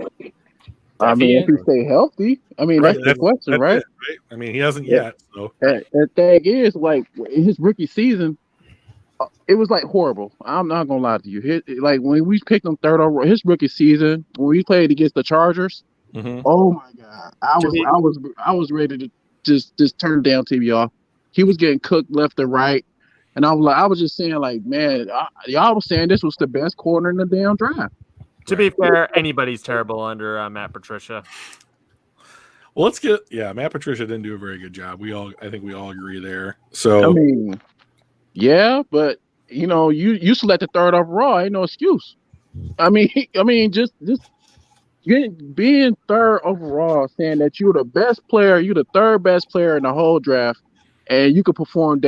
I mean, if he stay healthy, I mean, that's the question, right? Right? I mean, he hasn't yet. So the thing is, like, in his rookie season, it was like horrible. I'm not gonna lie to you. Like, when we picked him 3rd overall, his rookie season, when we played against the Chargers, oh my god, I was ready to just turn the damn TV off. He was getting cooked left and right, and I was just saying, like, man, y'all was saying this was the best corner in the damn draft. To be fair, anybody's terrible under Matt Patricia. Well, Matt Patricia didn't do a very good job. I think we all agree there. So I mean, yeah, but you selected 3rd overall, ain't no excuse. I mean, just being 3rd overall, saying that you're the best player, you're the 3rd best player in the whole draft, and you could perform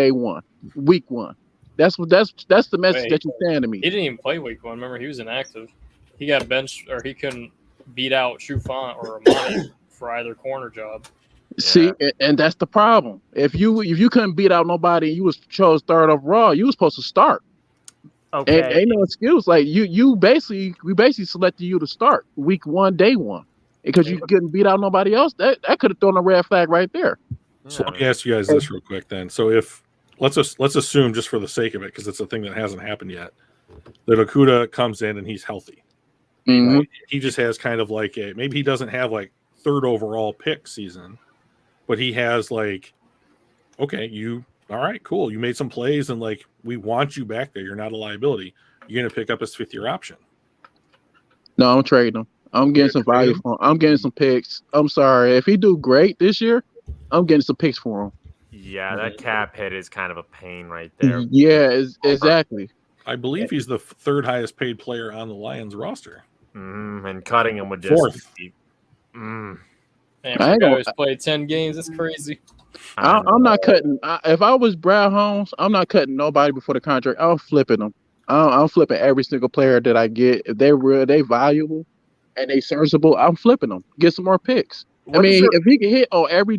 week 1. That's the message that you're saying to me. He didn't even play week 1. Remember, he was inactive. He got benched, or he couldn't beat out Trufant or Amani for either corner job. See, and that's the problem. If you couldn't beat out nobody, you was chose 3rd overall, you was supposed to start. Okay. And ain't no excuse. Like, we basically selected you to start week 1, day 1, because you couldn't beat out nobody else. That could have thrown a red flag right there. So let me ask you guys this real quick then. So if let's assume, just for the sake of it, because it's a thing that hasn't happened yet, that Okudah comes in and he's healthy. Mm-hmm. Right? He just has kind of like maybe he doesn't have like third overall pick season, but he has like, okay, all right, cool. You made some plays and like, we want you back there. You're not a liability. You're going to pick up his 5th-year option. No, I'm trading him. I'm getting some value for him. I'm getting some picks. I'm sorry. If he do great this year, I'm getting some picks for him. Yeah, that cap hit is kind of a pain right there. Yeah, exactly. I believe he's the 3rd highest paid player on the Lions roster. And cutting him would just 4th. be. Man, for a guy who's played 10 games, that's crazy. I'm not cutting. If I was Brad Holmes, I'm not cutting nobody before the contract. I'm flipping them. I'm flipping every single player that I get. If they're real, they valuable, and they serviceable, I'm flipping them. Get some more picks. If he can hit on every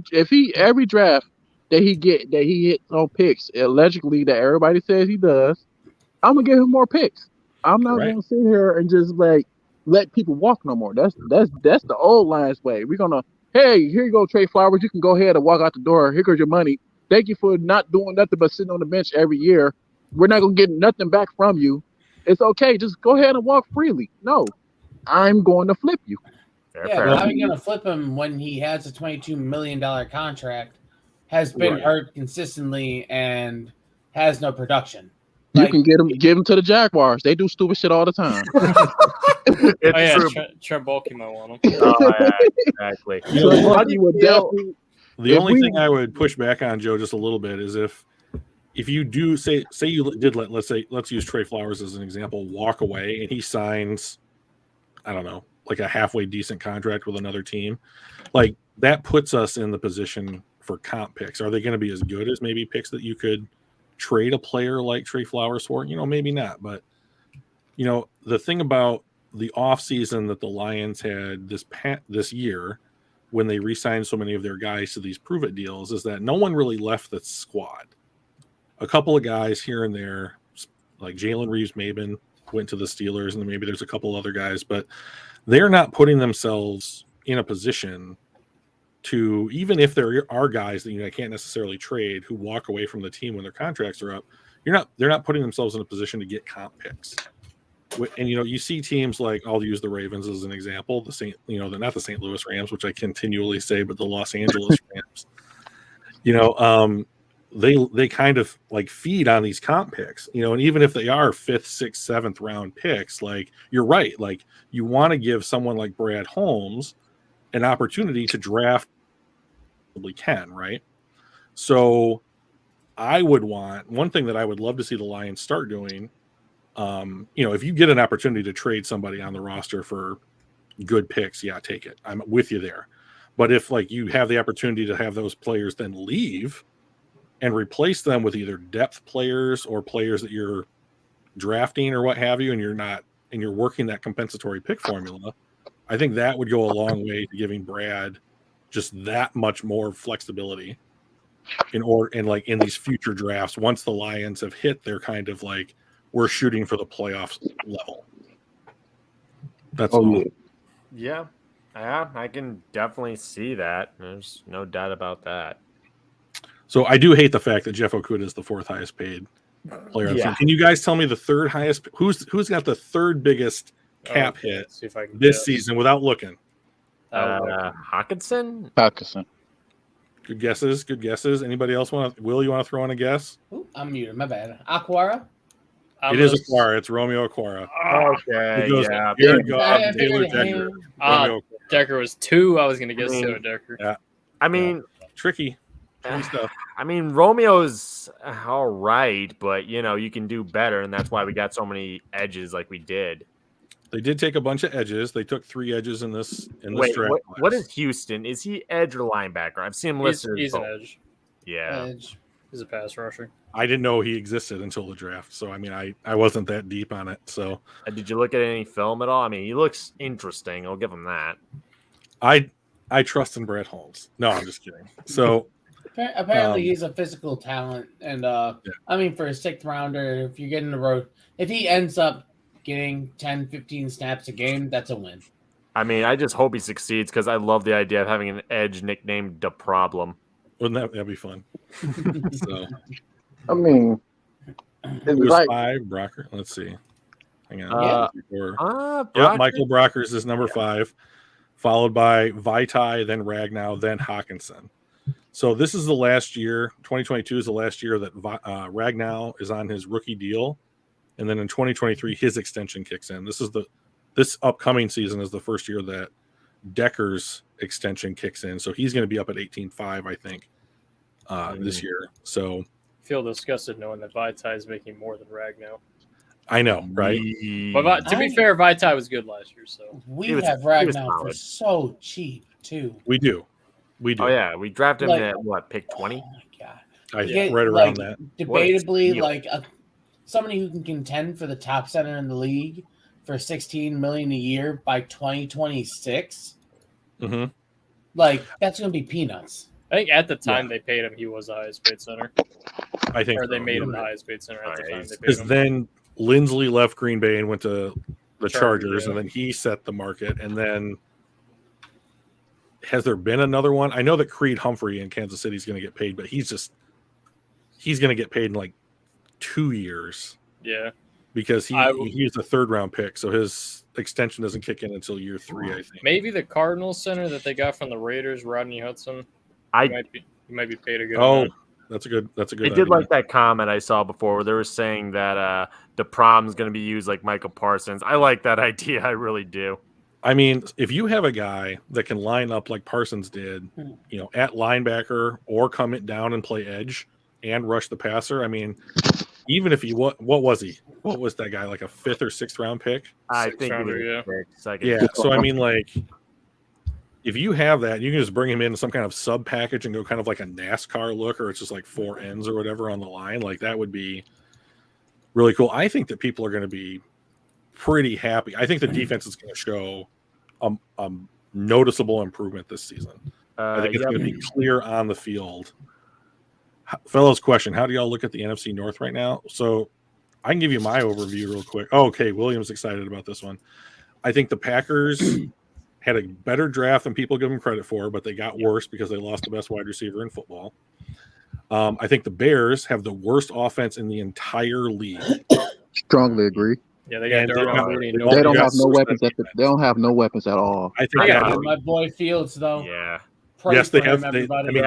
draft that he hits on picks, allegedly that everybody says he does, I'm gonna give him more picks. I'm not gonna sit here and just like let people walk no more. That's the old Lions way. We're gonna, hey, here you go, Trey Flowers. You can go ahead and walk out the door. Here goes your money. Thank you for not doing nothing but sitting on the bench every year. We're not going to get nothing back from you. It's okay. Just go ahead and walk freely. No, I'm going to flip you. Yeah, but how are you going to flip him when he has a $22 million contract, has been hurt consistently, and has no production? You can give him to the Jaguars. They do stupid shit all the time. Trent Baalke might want him. Yeah, exactly. The only thing I would push back on, Joe, just a little bit is if you do say you did let's use Trey Flowers as an example, walk away and he signs, I don't know, like a halfway decent contract with another team, like that puts us in the position for comp picks. Are they going to be as good as maybe picks that you could trade a player like Trey Flowers for? Maybe not, but the thing about the offseason that the Lions had this year when they re-signed so many of their guys to these prove-it deals is that no one really left the squad. A couple of guys here and there, like Jalen Reeves-Maybin went to the Steelers, and then maybe there's a couple other guys, but they're not putting themselves in a position to, even if there are guys that can't necessarily trade who walk away from the team when their contracts are up, they're not putting themselves in a position to get comp picks. And you see teams like, I'll use the Ravens as an example, they're not the St. Louis Rams, which I continually say, but the Los Angeles Rams. They kind of like feed on these comp picks, and even if they are 5th, 6th, 7th round picks, like you're right, like you want to give someone like Brad Holmes an opportunity to draft can, right? So I would want one thing that I would love to see the Lions start doing. If you get an opportunity to trade somebody on the roster for good picks, yeah, take it. I'm with you there. But if like you have the opportunity to have those players then leave and replace them with either depth players or players that you're drafting or what have you, and you're working that compensatory pick formula, I think that would go a long way to giving Brad just that much more flexibility in these future drafts. Once the Lions have hit their kind of like, we're shooting for the playoffs level. That's all. Yeah, I can definitely see that. There's no doubt about that. So I do hate the fact that Jeff Okudah is the 4th highest paid player. Yeah. Can you guys tell me the 3rd highest? Who's got the 3rd biggest cap hit this season without looking? Hawkinson. Good guesses. Anybody else Will, you want to throw in a guess? Ooh, I'm muted. My bad. Aquara. It is Aquara. It's Romeo Aquara. Okay. Taylor Decker. Decker was 2. I was going to guess Taylor Decker. Yeah. I mean, tricky stuff. I mean, Romeo's all right, but you can do better, and that's why we got so many edges like we did. They did take a bunch of edges. They took 3 edges in this draft. What is Houston? Is he edge or linebacker? I've seen him listed. He's an edge. Yeah. Edge. He's a pass rusher. I didn't know he existed until the draft. So, I mean, I wasn't that deep on it. So, did you look at any film at all? I mean, he looks interesting. I'll give him that. I trust in Brad Holmes. No, I'm just kidding. So, apparently he's a physical talent. And, I mean, for a 6th rounder, if you get in the road, if he ends up getting 10, 15 snaps a game, that's a win. I mean, I just hope he succeeds because I love the idea of having an edge nicknamed The Problem. Wouldn't that'd be fun? So, I mean, who's 5? Brocker. Let's see. Hang on. Brock. Michael Brockers is number 5. followed by Vaitai, then Ragnow, then Hawkinson. So this is the last year. 2022 is the last year that Ragnow is on his rookie deal, and then in 2023 his extension kicks in. This upcoming season is the first year that Decker's extension kicks in, so he's going to be up at 18.5, I think, this year. So I feel disgusted knowing that Vaitai is making more than Ragnow. I know, right? But to be fair, Vaitai was good last year, so We have Ragnow for so cheap too. We do. Oh yeah, we drafted him at what, pick 20? Oh my god! Right around that. Debatably, like somebody who can contend for the top center in the league for $16 million a year by 2026. Mm-hmm. Like that's gonna be peanuts. I think at the time they paid him, he was the highest paid center. I think, or they made him the highest paid center at the time. Because then Lindsley left Green Bay and went to the Chargers, and then he set the market. And then has there been another one? I know that Creed Humphrey in Kansas City is going to get paid, but he's going to get paid in like 2 years. Yeah, because he's a third-round pick, so his extension doesn't kick in until year 3, I think. Maybe the Cardinals center that they got from the Raiders, Rodney Hudson. He might be paid a good. Oh, that's a good. I did like that comment I saw before where they were saying that the prom is going to be used like Michael Parsons. I like that idea. I really do. I mean, if you have a guy that can line up like Parsons did, at linebacker or come it down and play edge and rush the passer, I mean, even if what was he? What was that guy, like a 5th or 6th round pick? I think he was second. Yeah. So I mean, like, if you have that, you can just bring him in some kind of sub package and go kind of like a NASCAR look, or it's just like 4 ends or whatever on the line. Like that would be really cool. I think that people are going to be pretty happy. I think the defense is going to show a noticeable improvement this season. I think it's going to be clear on the field. Fellows, question: how do y'all look at the NFC North right now? So I can give you my overview real quick. Oh, okay, William's excited about this one. I think the Packers had a better draft than people give them credit for, but they got worse because they lost the best wide receiver in football. I think the Bears have the worst offense in the entire league. Strongly agree. Yeah, they got they don't have no weapons. They don't have no weapons at all. I think my boy Fields though. Yeah. Yes, they have.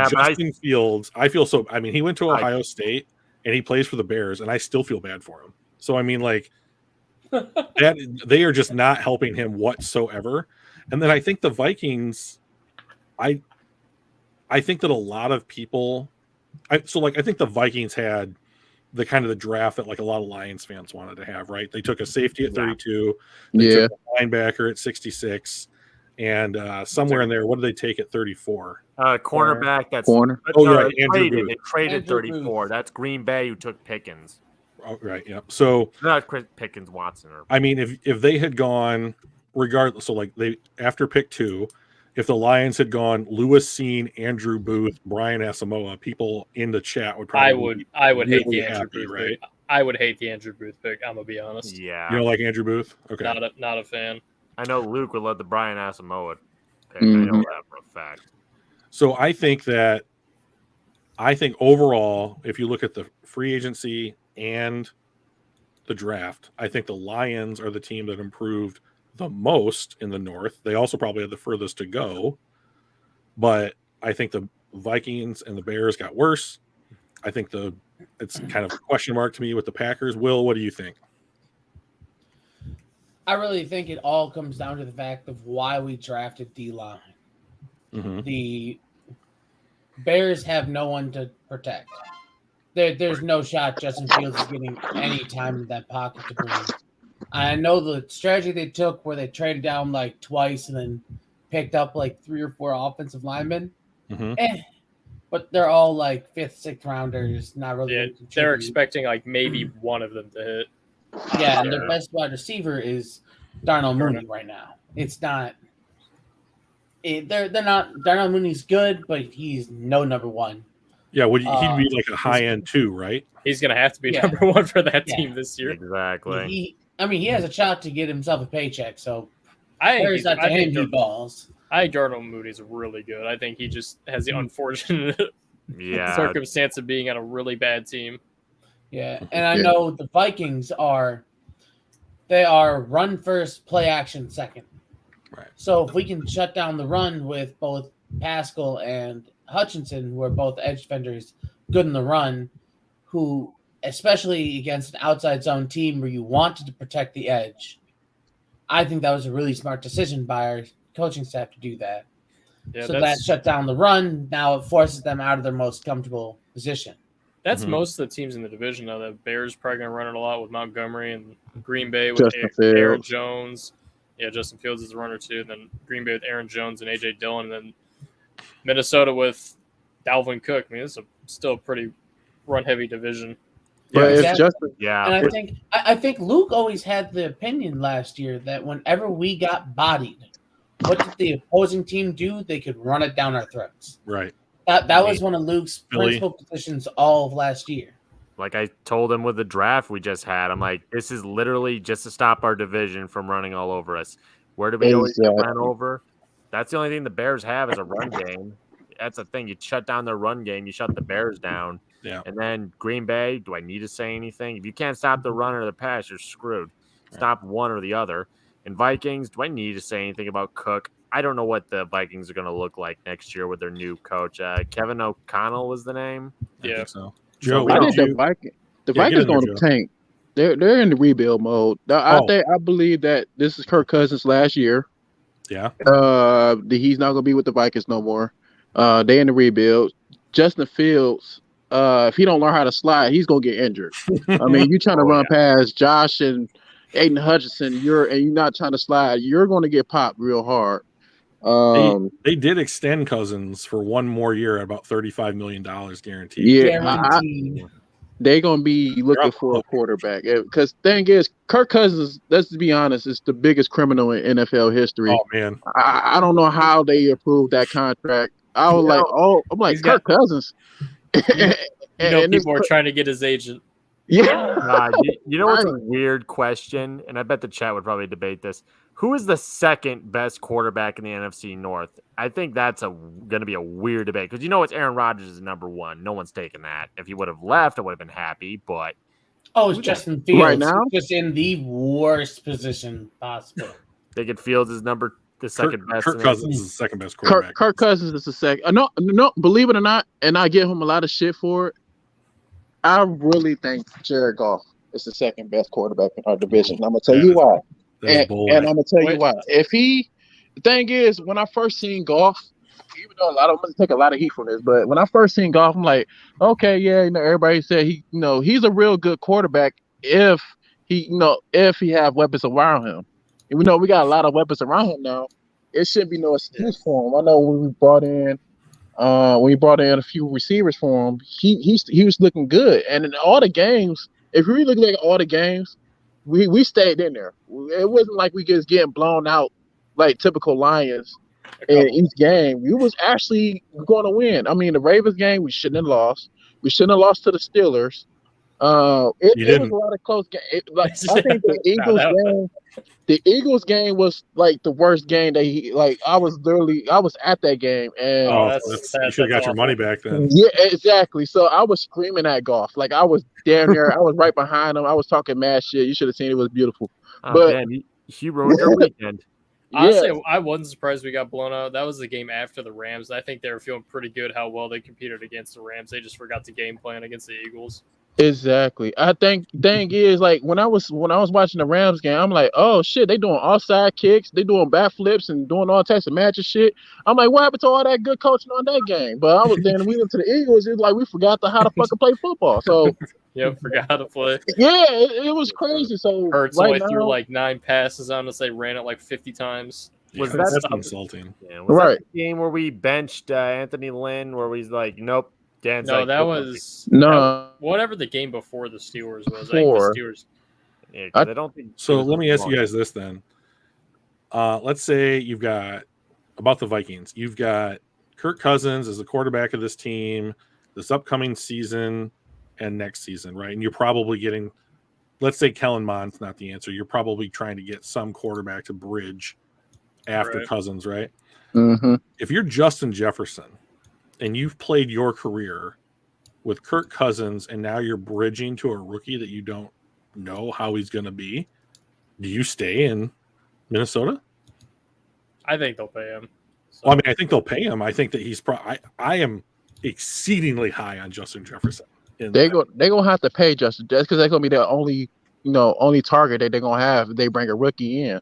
Justin Fields. I feel so. I mean, he went to Ohio State and he plays for the Bears, and I still feel bad for him. So I mean, like that, they are just not helping him whatsoever. And then I think the Vikings. I think that a lot of people. I think the Vikings had the kind of the draft that like a lot of Lions fans wanted to have. Right? They took a safety at 32. They took a linebacker at 66. And somewhere in there, what did they take at 34? Cornerback. That's corner. They traded 34. That's Green Bay who took Pickens. Oh, right. Yeah. So not Chris Pickens, Watson. I mean, if they had gone regardless, so like they after pick 2, if the Lions had gone Lewis Cine, Andrew Booth, Brian Asamoah, people in the chat would probably I would hate the Andrew Booth pick. I would hate the Andrew Booth pick. I'm gonna be honest. Yeah. You don't like Andrew Booth? Okay. Not a fan. I know Luke would let the Brian Asamoah pick. I know that for a fact. So I think overall, if you look at the free agency and the draft, I think the Lions are the team that improved the most in the North. They also probably had the furthest to go, but I think the Vikings and the Bears got worse. I think it's kind of a question mark to me with the Packers. Will, what do you think? I really think it all comes down to the fact of why we drafted D-line. Mm-hmm. The Bears have no one to protect. There's no shot Justin Fields is getting any time in that pocket to breathe. I know the strategy they took where they traded down like twice and then picked up like 3 or 4 offensive linemen. Mm-hmm. But they're all like 5th, 6th rounders, not really. Yeah, they're expecting like maybe one of them to hit. Yeah, and their best wide receiver is Darnell Mooney right now. It's not. They're not. Darnell Mooney's good, but he's no number 1. Yeah, he'd be like a high end 2, right? He's gonna have to be number 1 for that team this year. Exactly. He has a shot to get himself a paycheck. So I think he balls. I think Darnell Mooney's really good. I think he just has the unfortunate circumstance of being on a really bad team. Yeah, and I know the Vikings are run first, play action second. Right. So if we can shut down the run with both Pascal and Hutchinson, who are both edge defenders, good in the run, who, especially against an outside zone team where you wanted to protect the edge, I think that was a really smart decision by our coaching staff to do that. Yeah, So that shut down the run. Now it forces them out of their most comfortable position. That's Mhm. most of the teams in the division, though. The Bears probably going to run it a lot with Montgomery, and Green Bay with Justin Aaron Fields. Jones. Yeah, Justin Fields is a runner too. Then Green Bay with Aaron Jones and A.J. Dillon. And then Minnesota with Dalvin Cook. I mean, it's still a pretty run-heavy division. But Yeah, if exactly. Justin, Yeah. And I think Luke always had the opinion last year that whenever we got bodied, what did the opposing team do? They could run it down our throats. Right. That was one of Luke's Philly. principal positions all of last year. Like I told him with the draft we just had, I'm like, this is literally just to stop our division from running all over us. Where do we always get run over? That's the only thing the Bears have is a run game. That's the thing. You shut down their run game, you shut the Bears down. Yeah. And then Green Bay, do I need to say anything? If you can't stop the run or the pass, you're screwed. Stop one or the other. And Vikings, do I need to say anything about Cook? I don't know what the Vikings are going to look like next year with their new coach. Kevin O'Connell was the name. I Yeah. think so. Joe, I what think did the you? Vikings Yeah, get in going there, to Joe. tank. They're in the rebuild mode. I believe that this is Kirk Cousins' last year. Yeah. He's not going to be with the Vikings no more. They in the rebuild. Justin Fields, if he don't learn how to slide, he's going to get injured. I mean, you trying to run past Josh and Aiden Hutchinson, you're not trying to slide, you're going to get popped real hard. They did extend Cousins for one more year at about $35 million guaranteed. Yeah, Guaranteed. they're going to be looking for a quarterback. Because thing is, Kirk Cousins, let's be honest, is the biggest criminal in NFL history. Oh man, I don't know how they approved that contract. I was I'm like, Kirk Cousins. People are trying to get his agent. Yeah. You know what's a weird question, and I bet the chat would probably debate this. Who is the second best quarterback in the NFC North? I think that's going to be a weird debate because it's Aaron Rodgers is number one. No one's taking that. If he would have left, I would have been happy. But it's Justin Fields. Right now? He's just in the worst position possible. they get Fields is the second best. Kirk Cousins is the second best quarterback. Kirk Cousins is the second. No, believe it or not, and I give him a lot of shit for it. I really think Jared Goff is the second best quarterback in our division. And I'm gonna tell you why. And I'm gonna tell you why. The thing is, when I first seen Goff, even though I'm gonna take a lot of heat from this, but when I first seen Goff, I'm like, okay, yeah, everybody said he's a real good quarterback if he have weapons around him. And we know we got a lot of weapons around him now. It shouldn't be no excuse for him. I know when we brought in a few receivers for him, he was looking good. And in all the games, if you really look at all the games, we stayed in there. It wasn't like we just getting blown out like typical Lions in each game. We was actually going to win. I mean, the Ravens game, we shouldn't have lost. We shouldn't have lost to the Steelers. It was a lot of close games. I think the Eagles game was like the worst game that I was at that game, and you should have got your money back then. Yeah, exactly. So I was screaming at Goff, like I was damn near. I was right behind him. I was talking mad shit. You should have seen it. It was beautiful. But he ruined your weekend. Honestly, I wasn't surprised we got blown out. That was the game after the Rams. I think they were feeling pretty good how well they competed against the Rams. They just forgot to game plan against the Eagles. Exactly. I think thing is like when I was watching the Rams game, I'm like, oh shit, they doing offside kicks, they doing backflips and doing all types of magic shit. I'm like, what happened to all that good coaching on that game? But I was then we went to the Eagles. It's like we forgot how to fucking play football. So forgot how to play. Yeah, it was crazy. So Hurts only threw like 9 passes on us. They ran it like 50 times. Was that's that insulting? Yeah, was that the game where we benched Anthony Lynn, where he's like, nope. Dan's no, like, that was whatever the game before the Steelers was. I think the Steelers. Yeah, I don't think. So let me ask you guys this then. Let's say you've got about the Vikings. You've got Kirk Cousins as the quarterback of this team this upcoming season and next season, right? And you're probably getting, let's say Kellen Mond's not the answer. You're probably trying to get some quarterback to bridge after Cousins, right? Mm-hmm. If you're Justin Jefferson and you've played your career with Kirk Cousins and now you're bridging to a rookie that you don't know how he's going to be, do you stay in Minnesota? I think they'll pay him. So. Well, I mean, I think they'll pay him. I think that he's I am exceedingly high on Justin Jefferson. They're gonna have to pay Justin just because they're gonna be their only target that they're gonna have if they bring a rookie in.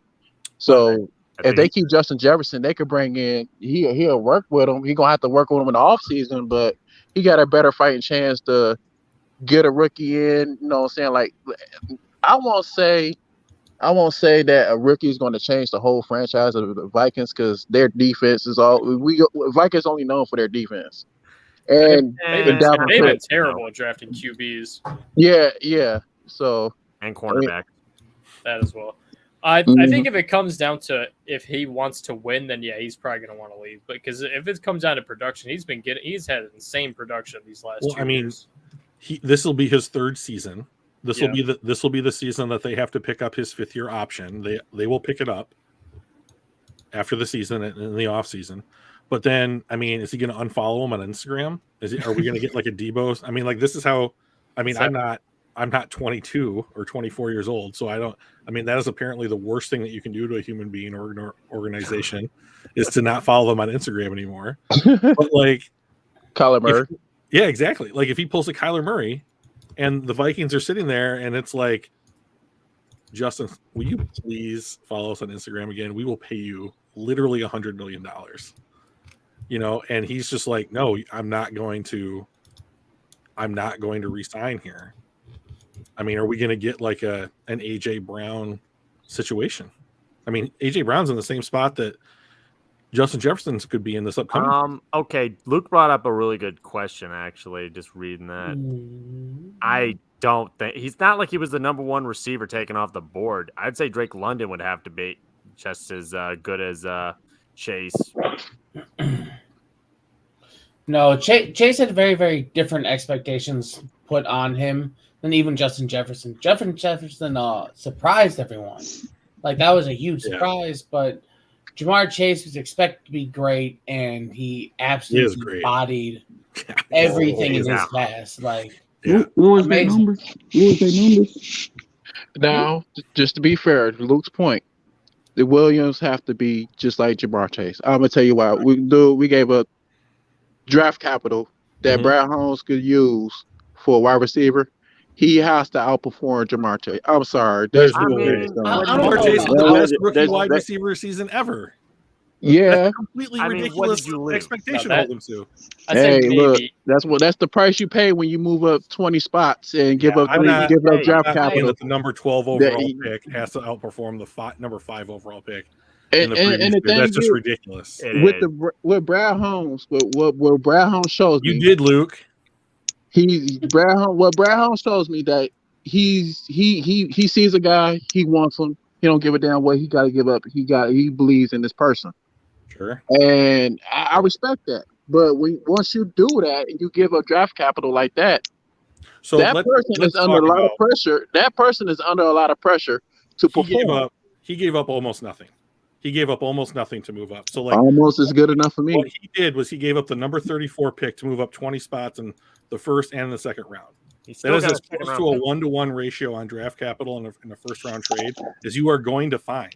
So if they keep Justin Jefferson, they could bring in he'll work with him. He's gonna have to work with him in the offseason, but he got a better fighting chance to get a rookie in. You know what I'm saying? Like I won't say that a rookie is going to change the whole franchise of the Vikings because their defense is Vikings only known for their defense. And they've been terrible at drafting QBs. Yeah. So and cornerback. That as well. I think if it comes down to if he wants to win, then yeah, he's probably going to want to leave. Because if it comes down to production, he's had insane production these last 2 years. This will be his third season. This will be the season that they have to pick up his 5th-year option. They will pick it up after the season in the off season. But then, I mean, is he going to unfollow him on Instagram? Are we going to get like a Debo? I mean, like this is how. I mean, I'm not 22 or 24 years old, so I don't. I mean, that is apparently the worst thing that you can do to a human being or organization is to not follow them on Instagram anymore. But like, Kyler Murray. Yeah, exactly. Like if he pulls a Kyler Murray, and the Vikings are sitting there, and it's like, Justin, will you please follow us on Instagram again? We will pay you literally $100 million. And he's just like, no, I'm not going to re-sign here. I mean, are we going to get like an AJ Brown situation? I mean, AJ Brown's in the same spot that Justin Jefferson could be in this upcoming. Okay, Luke brought up a really good question. Actually, just reading that, I don't think he's not like he was the number 1 receiver taken off the board. I'd say Drake London would have to be just as good as Chase. No, Chase had very, very different expectations put on him than even Justin Jefferson. Justin Jefferson surprised everyone. Like that was a huge surprise, but Jamar Chase was expected to be great, and he absolutely embodied everything in his past. Like, what was their numbers? Now, just to be fair, to Luke's point, the Williams have to be just like Jamar Chase. I'm gonna tell you why. We gave up draft capital that Brad Holmes could use for a wide receiver. He has to outperform Jamar Chase. I'm sorry. Jamar Chase is the best rookie wide receiver season ever. Yeah, that's completely ridiculous expectation to hold him to. Hey, look, that's the price you pay when you move up 20 spots and give up draft capital. That the number 12 overall pick has to outperform the number 5 overall pick. And the thing that's just ridiculous. With Brad Holmes, what Brad Holmes shows me. You did, Luke. What Brad Holmes shows me that he sees a guy, he wants him. He don't give a damn what he got to give up. He believes in this person. Sure. And I respect that. But once you do that and you give up draft capital like that, so that person is under a lot of pressure. That person is under a lot of pressure to perform. He gave up almost nothing. He gave up almost nothing to move up. So like almost is good enough for me. What he did was he gave up the number 34 pick to move up 20 spots in the first and the second round. That is as close to a 1-to-1 ratio on draft capital in a first round trade as you are going to find.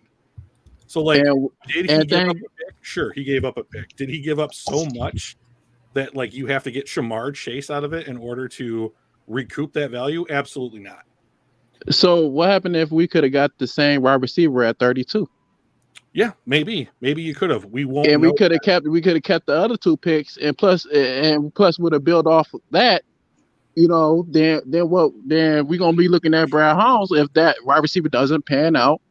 So like, did he give up a pick? Sure, he gave up a pick. Did he give up so much that like you have to get Jamar Chase out of it in order to recoup that value? Absolutely not. So what happened if we could have got the same wide receiver at 32? Yeah, maybe you could have. We won't. And we could have kept the other 2 picks, and plus would have built off of that. Then we're gonna be looking at Brad Holmes if that wide receiver doesn't pan out,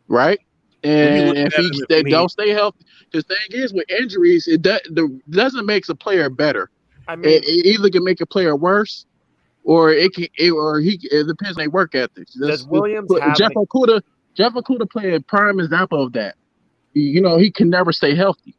right? And if they don't stay healthy, the thing is with injuries, it doesn't make a player better. I mean, it either can make a player worse, or it depends on their work ethics. Does Williams Jeff Okudah played a prime example of that. He can never stay healthy.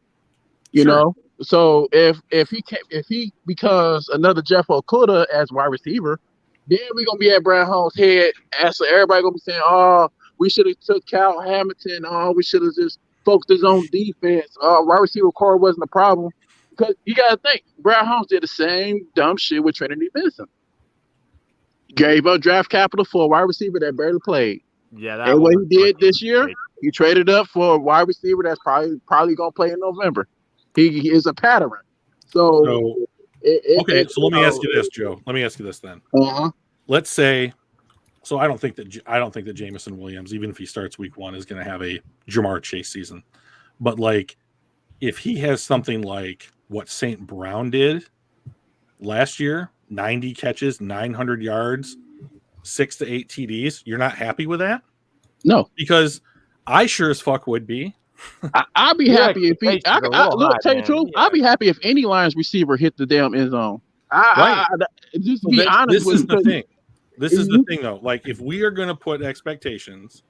You know, so if he becomes another Jeff Okudah as wide receiver, then we're gonna be at Brad Holmes' head. So everybody gonna be saying, "Oh, we should have took Cal Hamilton. Oh, we should have just focused on defense. Wide receiver core wasn't a problem." Because you gotta think, Brad Holmes did the same dumb shit with Trinity Benson. Gave up draft capital for a wide receiver that barely played. Yeah, and what he did this year, He traded up for a wide receiver that's probably gonna play in November. He is a pattern. So so let me ask you this, Joe. Let me ask you this then. Let's say, so I don't think that Jameson Williams, even if he starts week 1, is going to have a Jamar Chase season. But like, if he has something like what St. Brown did last year, 90 catches, 900 yards, 6 to 8 TDs, you're not happy with that? No, because I sure as fuck would be. I'd be happy if he. Tell you the truth, I'd be happy if any Lions receiver hit the damn end zone. Just be honest. This is the thing. This is the thing, though. Like, if we are going to put expectations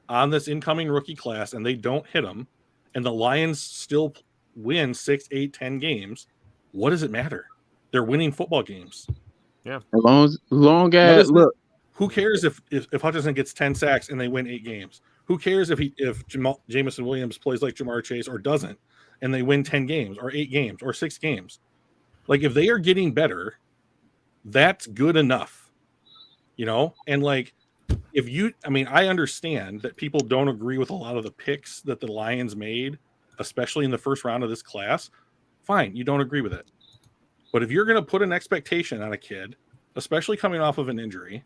on this incoming rookie class and they don't hit them, and the Lions still win 6, 8, 10 games, what does it matter? They're winning football games. Yeah. As long as look. Who cares if Hutchinson gets 10 sacks and they win 8 games? Who cares if Jameson Williams plays like Jamar Chase or doesn't, and they win 10 games or 8 games or 6 games? Like, if they are getting better, that's good enough, you know? And like, I understand that people don't agree with a lot of the picks that the Lions made, especially in the first round of this class. Fine, you don't agree with it. But if you're going to put an expectation on a kid, especially coming off of an injury,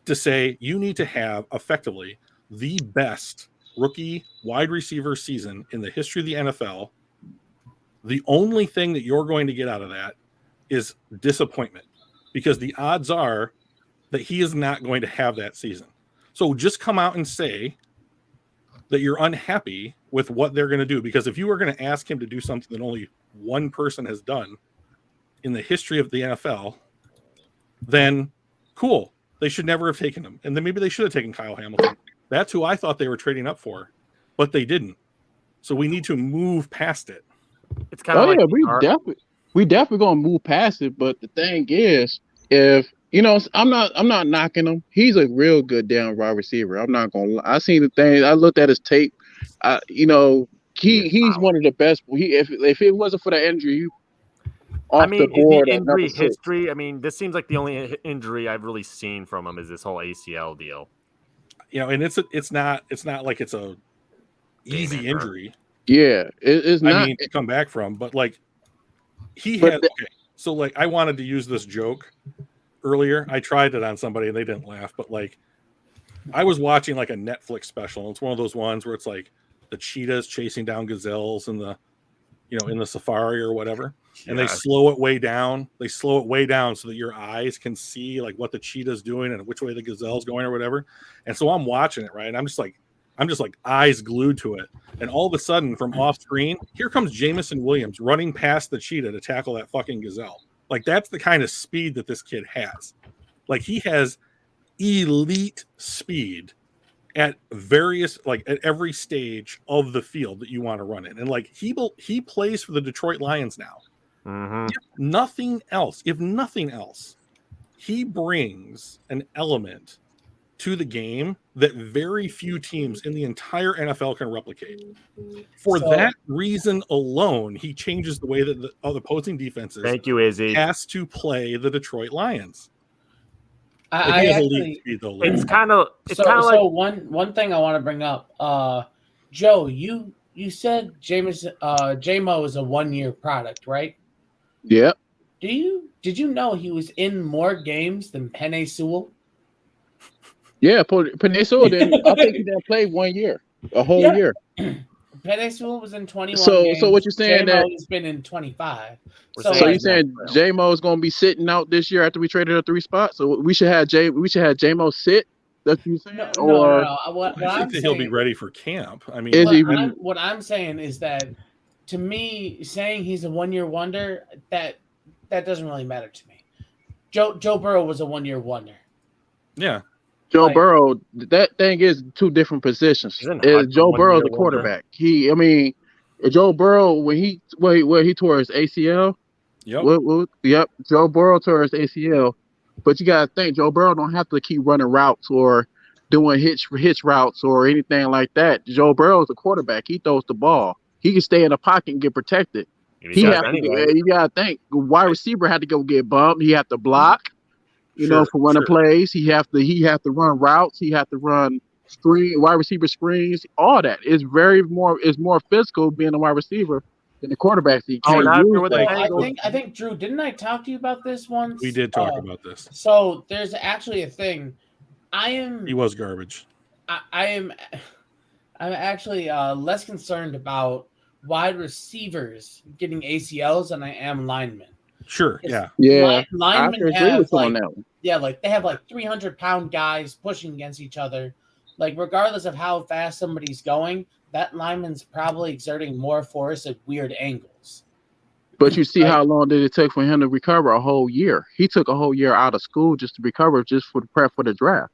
to say you need to have effectively the best rookie wide receiver season in the history of the NFL, the only thing that you're going to get out of that is disappointment, because the odds are that he is not going to have that season. So just come out and say that you're unhappy with what they're going to do, because if you were going to ask him to do something that only one person has done in the history of the NFL, then cool. They should never have taken him. And then maybe they should have taken Kyle Hamilton. That's who I thought they were trading up for, but they didn't. So we need to move past it. It's kind of we definitely gonna move past it. But the thing is, if I'm not knocking him. He's a real good damn wide receiver. I'm not gonna lie. I seen the thing. I looked at his tape. He's one of the best. If it wasn't for the injury, the board, injury history. I mean, this seems like the only injury I've really seen from him is this whole ACL deal. You know, and it's not like it's a easy injury. Yeah, it's not to come back from, but like okay. So like I wanted to use this joke earlier. I tried it on somebody and they didn't laugh, but like I was watching like a Netflix special. It's one of those ones where it's like the cheetahs chasing down gazelles in the safari or whatever. And they slow it way down. They slow it way down so that your eyes can see like what the cheetah's doing and which way the gazelle's going or whatever. And so I'm watching it, right? And I'm just like eyes glued to it. And all of a sudden, from off screen, here comes Jameson Williams running past the cheetah to tackle that fucking gazelle. Like, that's the kind of speed that this kid has. Like, he has elite speed at every stage of the field that you want to run in. And like he plays for the Detroit Lions now. Mm-hmm. If nothing else, he brings an element to the game that very few teams in the entire NFL can replicate. For that reason alone, he changes the way that the opposing defenses has to play the Detroit Lions. It's kind of like one thing I want to bring up. Joe, you said J-Mo is a 1-year product, right? Yeah. Did you know he was in more games than Penei Sewell? Yeah, Penei Sewell didn't. I think he didn't play 1 year, a whole year. Penei Sewell was in 21 games. So what you're saying J-Mo's been in 25. So you're saying J-Mo is going to be sitting out this year after we traded a 3 spot? So we should have J-Mo sit? That's what you're saying? No. I think that he'll be ready for camp. I mean, what I'm saying is that, to me, saying he's a 1-year wonder, that doesn't really matter to me. Joe Burrow was a 1-year wonder. Yeah. Joe Burrow, that thing is 2 different positions. Joe Burrow's the quarterback. Joe Burrow, when he tore his ACL. Yep. Joe Burrow tore his ACL, but you gotta think Joe Burrow don't have to keep running routes or doing hitch routes or anything like that. Joe Burrow's the quarterback. He throws the ball. He can stay in the pocket and get protected. You gotta think the wide receiver had to go get bumped. He had to block. For running plays, he have to run routes. He have to run wide receiver screens, all that. It's more physical being a wide receiver than the quarterback. So you Oh, can't now use you're with the that. I think Drew, didn't I talk to you about this once? We did talk about this. So there's actually a thing. He was garbage. I'm actually less concerned about wide receivers getting ACLs than I am linemen. Sure, yeah. Linemen I agree with you on that one. Yeah, like they have like 300-pound guys pushing against each other. Like regardless of how fast somebody's going, that lineman's probably exerting more force at weird angles. But you see how long did it take for him to recover? A whole year. He took a whole year out of school just to recover, just for the prep for the draft.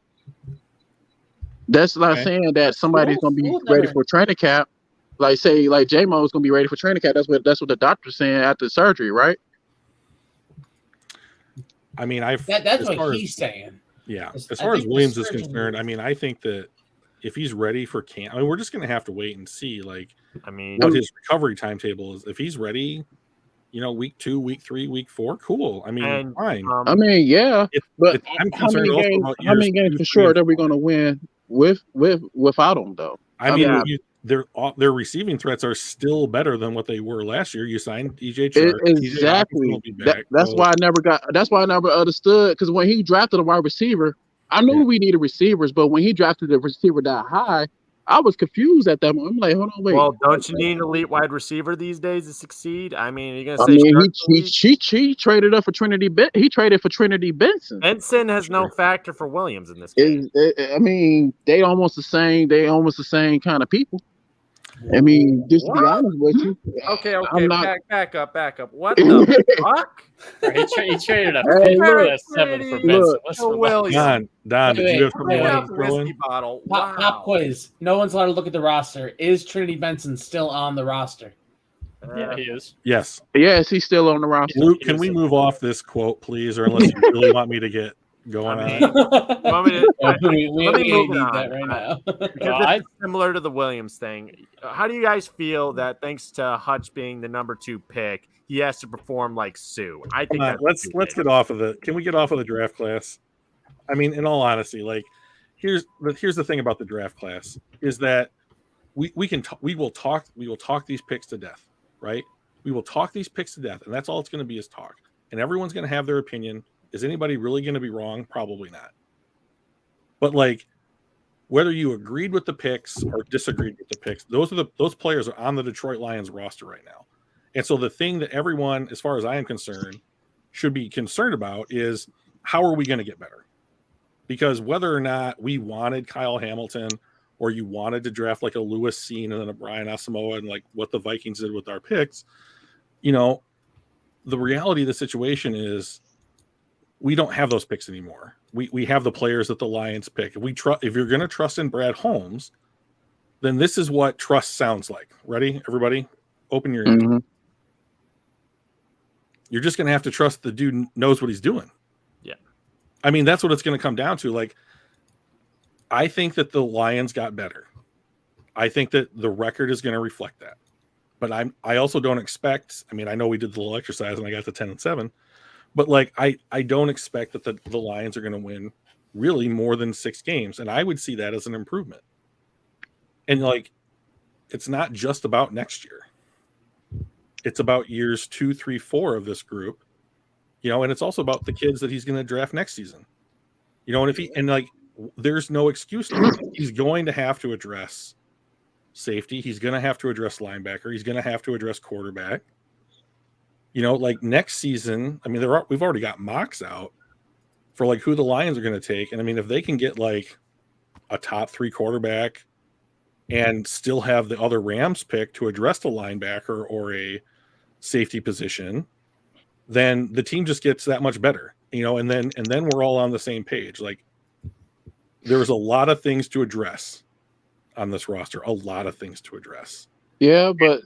That's not saying that somebody's going to be ready for training camp. Like JMO is going to be ready for training camp. That's what the doctor's saying after surgery, right? I mean, that's what he's saying. Yeah. As far as Williams is concerned, I mean, I think that if he's ready for camp, I mean, we're just going to have to wait and see, like, what his recovery timetable is. If he's ready, week 2, week 3, week 4, cool. I mean, fine. I mean, yeah. But I'm concerned how many games for sure that we're going to win without him, though? I mean, their receiving threats are still better than what they were last year. You signed EJ Chark. Exactly. That's why I never understood, because when he drafted a wide receiver, I knew we needed receivers, but when he drafted a receiver that high, I was confused at that moment. I'm like, hold on, wait. Well, don't you need an elite wide receiver these days to succeed? I mean, you're gonna say he traded up for Trinity. He traded for Trinity Benson. Benson has no factor for Williams in this game. I mean, they almost the same. They almost the same kind of people. I mean, just to be honest with you. Okay, back up. What the fuck? He traded a 7 for Benson. Don, did you have something you wanted to throw in? Pop quiz. No one's allowed to look at the roster. Is Trinity Benson still on the roster? Yeah, he is. Yes. Yes, he's still on the roster. Luke, can we move off this quote, please? Or unless you really want me to get going on it. Let me move need on. that right now. Because it's similar to the Williams thing. How do you guys feel that thanks to Hutch being the number 2 pick, he has to perform like Sue? I think let's get off of it. Can we get off of the draft class? I mean, in all honesty, like here's the thing about the draft class is that we will talk these picks to death, right? We will talk these picks to death, and that's all it's going to be is talk. And everyone's going to have their opinion. Is anybody really going to be wrong? Probably not. But like, whether you agreed with the picks or disagreed with the picks, those players are on the Detroit Lions roster right now. And so the thing that everyone, as far as I am concerned, should be concerned about is how are we going to get better? Because whether or not we wanted Kyle Hamilton or you wanted to draft like a Lewis Cine and then a Brian Asamoah and like what the Vikings did with our picks, the reality of the situation is we don't have those picks anymore. We have the players that the Lions pick. If you're going to trust in Brad Holmes, then this is what trust sounds like. Ready, everybody? Open your ears. Mm-hmm. You're just going to have to trust the dude knows what he's doing. Yeah. I mean, that's what it's going to come down to. Like, I think that the Lions got better. I think that the record is going to reflect that. But I also don't expect, I mean, I know we did the little exercise and I got to 10-7. But like I don't expect that the Lions are going to win really more than 6 games, and I would see that as an improvement. And like, it's not just about next year; it's about years 2, 3, 4 of this group, and it's also about the kids that he's going to draft next season. And there's no excuse. He's going to have to address safety. He's going to have to address linebacker. He's going to have to address quarterback. Like next season, I mean, we've already got mocks out for like who the Lions are going to take. And I mean, if they can get like a top 3 quarterback and still have the other Rams pick to address the linebacker or a safety position, then the team just gets that much better, and then we're all on the same page. Like there's a lot of things to address on this roster, a lot of things to address. Yeah, but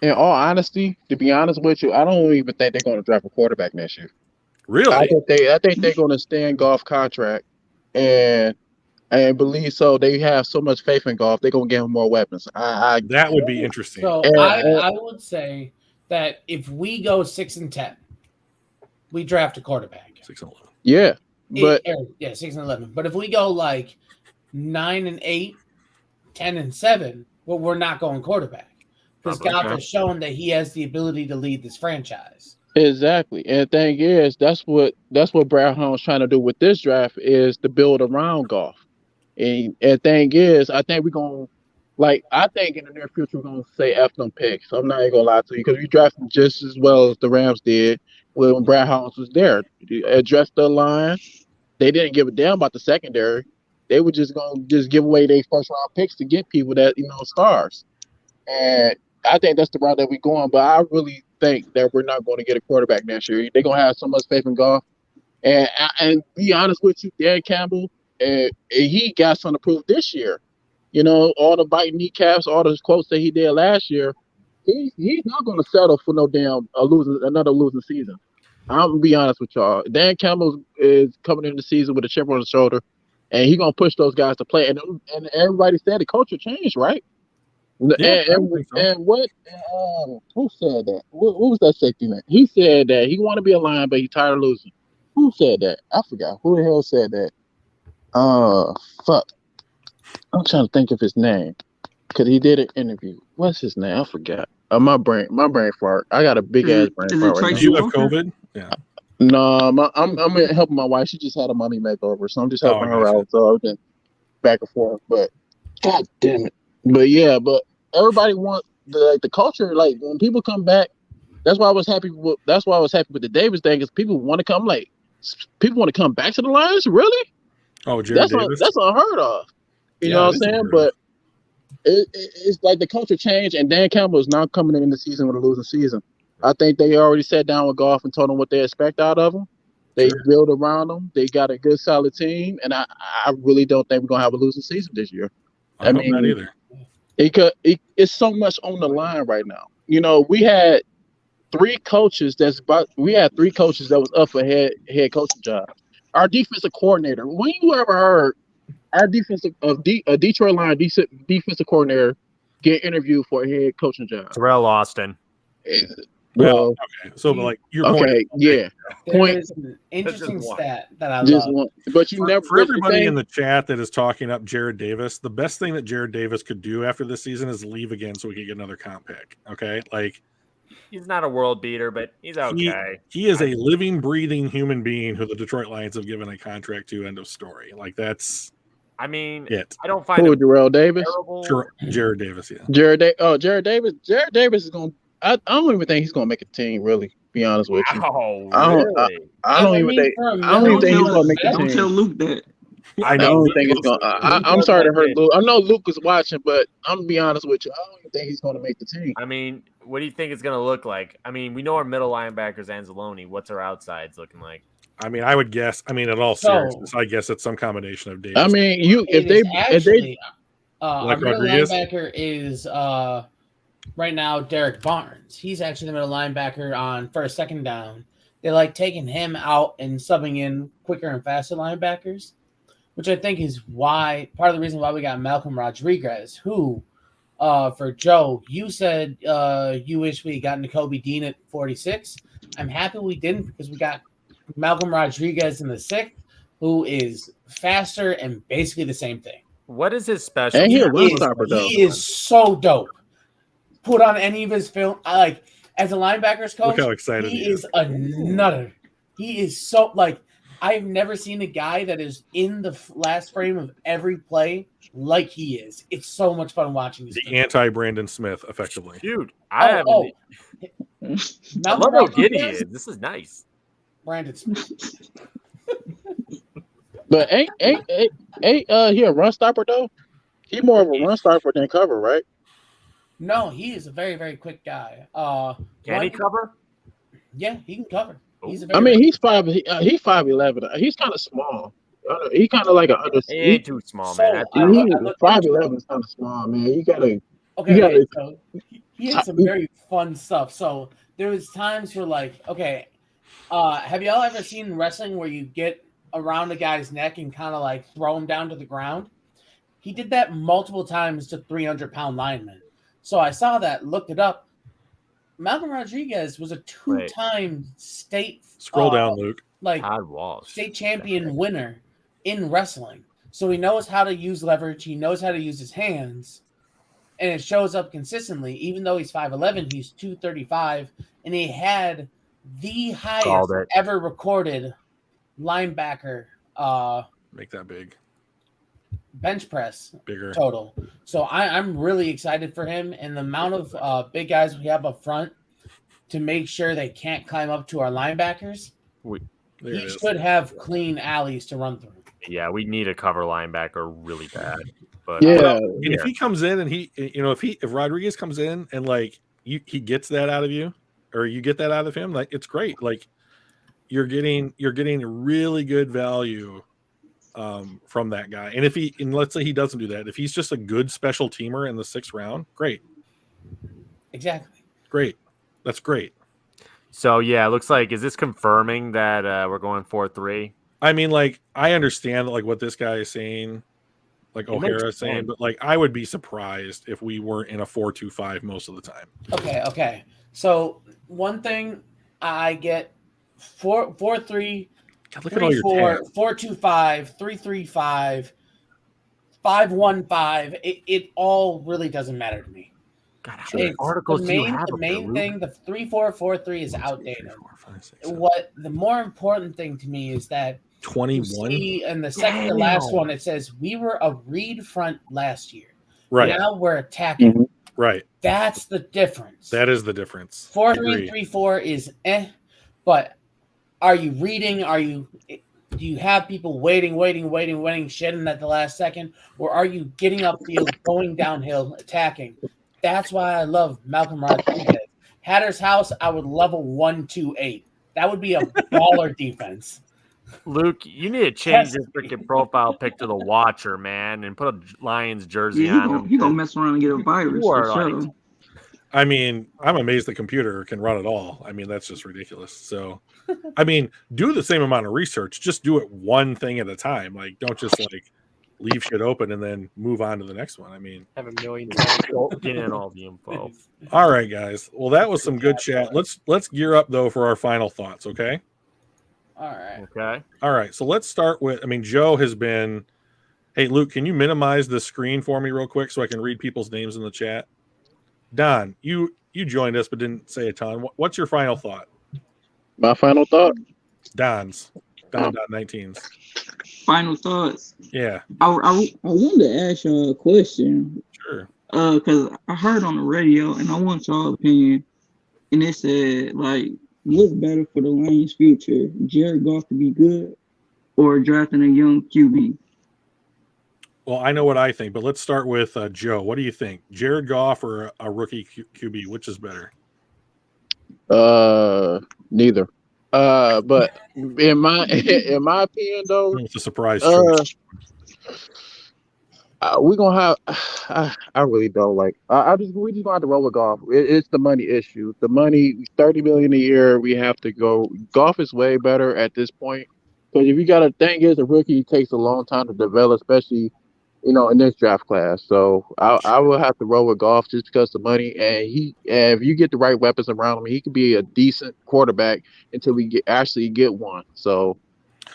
in all honesty, to be honest with you, I don't even think they're going to draft a quarterback next year. Really? I think they're going to stay in Goff contract, and believe so. They have so much faith in Goff, they're going to give him more weapons. That would be interesting. So I would say that if we go 6-10, we draft a quarterback. 6-11. Yeah, but 6-11. But if we go like 9-8, 10-7, well, we're not going quarterback because Goff has shown that he has the ability to lead this franchise. Exactly. And the thing is, that's what Brad Holmes trying to do with this draft is to build around Goff. And the thing is, I think we're going to, I think in the near future, we're going to say F them picks. I'm not even going to lie to you because we drafted just as well as the Rams did when Brad Holmes was there. They addressed the line. They didn't give a damn about the secondary. They were just going to give away their first round picks to get people that, stars. And I think that's the route that we're going. But I really think that we're not going to get a quarterback next year. They're going to have so much faith in Goff. And be honest with you, Dan Campbell, he got something to prove this year. All the biting kneecaps, all those quotes that he did last year, he's not going to settle for no damn another losing season. I'm going to be honest with y'all. Dan Campbell is coming into the season with a chip on his shoulder, and he's going to push those guys to play. And everybody said the culture changed, right? Yeah, and what? Who said that? What was that safety net? He said that he want to be a Lion, but he's tired of losing. Who said that? I forgot. Who the hell said that? Fuck. I'm trying to think of his name because he did an interview. What's his name? I forgot. My brain fart. I got a big ass brain fart right now. Do you have COVID? Yeah. No, I'm helping my wife. She just had a mommy makeover, so I'm just helping her out. So I've been back and forth, but god damn it. But yeah, but everybody wants the culture. Like when people come back, that's why I was happy with the Davis thing. Is people want to come people want to come back to the Lions? Really? Oh, Jared Davis. That's unheard of. You know what I'm saying? But it's like the culture changed, and Dan Campbell is not coming in the season with a losing season. I think they already sat down with Goff and told him what they expect out of him. They build around them. They got a good, solid team, and I really don't think we're gonna have a losing season this year. I mean, not either. It's so much on the line right now. We had three coaches that was up for head coaching jobs. Our defensive coordinator. When you ever heard our Detroit Lions defensive coordinator get interviewed for a head coaching job? Terrell Austin. Well, okay. So, your point. Okay, yeah. Point is an interesting stat that I love. But you never. For everybody in the chat that is talking up Jared Davis, the best thing that Jared Davis could do after this season is leave again so we could get another comp pick. Okay, he's not a world beater, but he's okay. He is a living, breathing human being who the Detroit Lions have given a contract to. End of story. That's. I mean, it. I don't find Jarrell Davis. Jared Davis, yeah. Jared Davis. Jared Davis is going. I don't even think he's going to make a team. Really, to be honest with you. Oh, really? I don't even think he's going to make a team. Don't tell Luke that. I don't think it's going. I'm sorry to hurt Luke. I know Luke is watching, but I'm gonna be honest with you. I don't even think he's going to make the team. I mean, what do you think it's going to look like? I mean, we know our middle linebackers Anzalone. What's our outsides looking like? I mean, I would guess. I mean, in all seriousness, I guess it's some combination of Davis. I mean, our middle linebacker is right now Derek Barnes. He's actually the middle linebacker on first, second down. They like taking him out and subbing in quicker and faster linebackers, which I think is part of the reason why we got Malcolm Rodriguez, who, for Joe, you said you wish we got Nakobe Dean at 46. I'm happy we didn't because we got Malcolm Rodriguez in the 6th, who is faster and basically the same thing. What is his special? And he is so dope. Put on any of his film, as a linebackers coach. Look how excited he is a nutter. He is so I've never seen a guy that is in the last frame of every play like he is. It's so much fun watching this. The anti-Brandon Smith, effectively. Dude, I love how giddy he is. This is nice. Brandon Smith. But ain't he a run stopper though? He's more of a run stopper than cover, right? No, he is a very, very quick guy. Can he cover? Yeah, he can cover. He's 5'11". He's kind of small. He kind of like a under. He ain't too small, man. 5'11" is kind of small, man. You gotta. So he had some very fun stuff. So there was times where have y'all ever seen wrestling where you get around a guy's neck and kind of throw him down to the ground? He did that multiple times to 300-pound linemen. So I saw that, looked it up. Malcolm Rodriguez was a 2-time state scroll down, Luke. State champion winner in wrestling. So he knows how to use leverage. He knows how to use his hands. And it shows up consistently. Even though he's 5'11", he's 235. And he had the highest ever recorded linebacker Make that big. bench press Bigger. total. So I'm really excited for him. And the amount of big guys we have up front to make sure they can't climb up to our linebackers. He should have clean alleys to run through. Yeah, we need a cover linebacker really bad. But if he comes in and if Rodriguez comes in and like he gets that out of you, or you get that out of him, like it's great. Like you're getting really good value from that guy. And let's say he doesn't do that, if he's just a good special teamer in the 6th round, great. Exactly. Great. That's great. So yeah, it looks like, is this confirming that we're going 4-3? I mean, like, I understand like what this guy is saying, like O'Hara is saying, but like I would be surprised if we weren't in a 4-2-5 most of the time. Okay. So one thing I get 4-3, God, look at all your 3-4, 4-2-5, 3-3-5, 5-1-5. It all really doesn't matter to me. God, how many articles do you have? The main thing, the 3-4-4-3 is outdated. 3, 4, 5, 6, What the more important thing to me is that 21. In the second to last one, it says we were a read front last year. Right. Now we're attacking. Mm-hmm. Right. That's the difference. That is the difference. 4-3 and 3-4 is but are you reading? Do you have people waiting, shedding at the last second, or are you getting upfield, going downhill, attacking? That's why I love Malcolm Rodriguez. Hatter's house, I would level 1-2-8. That would be a baller defense. Luke, you need to change this freaking profile pic to the Watcher, man, and put a Lions jersey on him. He gonna mess around and get a virus. I mean, I'm amazed the computer can run it all. I mean, that's just ridiculous. So, I mean, do the same amount of research. Just do it one thing at a time. Like, don't just like leave shit open and then move on to the next one. I mean, have a million. Get in all the info. All right, guys. Well, that was some good chat. Let's gear up though for our final thoughts. Okay. All right. Okay. All right. So let's start with. I mean, Joe has been. Hey, Luke, can you minimize the screen for me real quick so I can read people's names in the chat? Don, you joined us but didn't say a ton. What's your final thought? My final thought? Don's. Don.19's. Final thoughts. Yeah. I wanted to ask y'all a question. Sure. Because I heard on the radio, and I want y'all opinion, and it said, like, what's better for the Lions' future? Jared Goff to be good or drafting a young QB? Well, I know what I think, but let's start with Joe. What do you think? Jared Goff or a rookie QB? Which is better? Neither. But in my opinion, though, It's a surprise choice. We're gonna have. I really don't like. We just gonna have to roll with Goff. It's the money issue. The money, $30 million a year. We have to go. Goff is way better at this point because if you got a thing is a rookie, it takes a long time to develop, especially in this draft class. So I will have to roll with Goff just because of the money. And if you get the right weapons around him, he could be a decent quarterback until we actually get one. So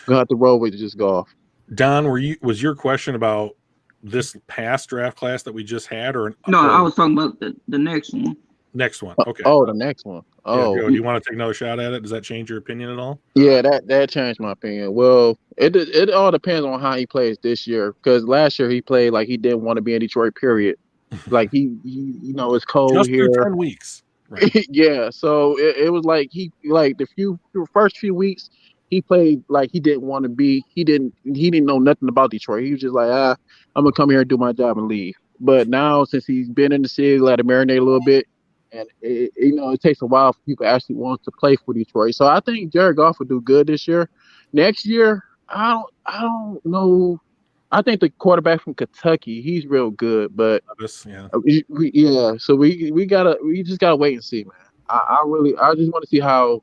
we'll have to roll with just Goff. Don, was your question about this past draft class that we just had, or no? I was talking about the next one. Next one. Okay. Oh, the next one. Oh, yeah, do you want to take another shot at it? Does that change your opinion at all? Yeah, that changed my opinion. Well, it all depends on how he plays this year. Because last year he played like he didn't want to be in Detroit. Period. Like he it's cold just here. 10 weeks. Right. Yeah. So it was like the first few weeks he played like he didn't want to be. He didn't know nothing about Detroit. He was just like, I'm gonna come here and do my job and leave. But now since he's been in the city, let him marinate a little bit. And it takes a while for people actually want to play for Detroit. So I think Jared Goff will do good this year. Next year, I don't know. I think the quarterback from Kentucky, he's real good, but yeah. So we just gotta wait and see, man. I just want to see how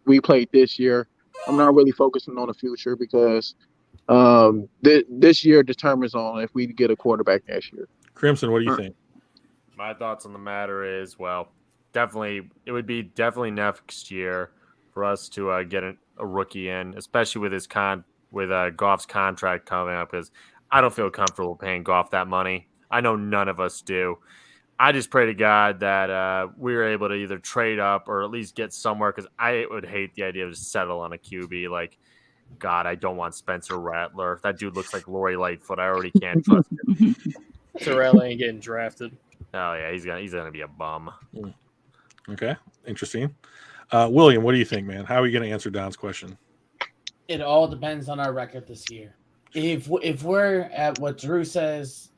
we played this year. I'm not really focusing on the future because this year determines on if we get a quarterback next year. Crimson, what do you think? My thoughts on the matter is, well, it would be definitely next year for us to get a rookie in, especially with Goff's contract coming up, because I don't feel comfortable paying Goff that money. I know none of us do. I just pray to God that we were able to either trade up or at least get somewhere, because I would hate the idea of settle on a QB. Like, God, I don't want Spencer Rattler. That dude looks like Lori Lightfoot. I already can't trust him. Terrell ain't getting drafted. Oh yeah, he's gonna be a bum. Okay, interesting. William, what do you think, man? How are we going to answer Don's question? It all depends on our record this year. If we're at what Drew says,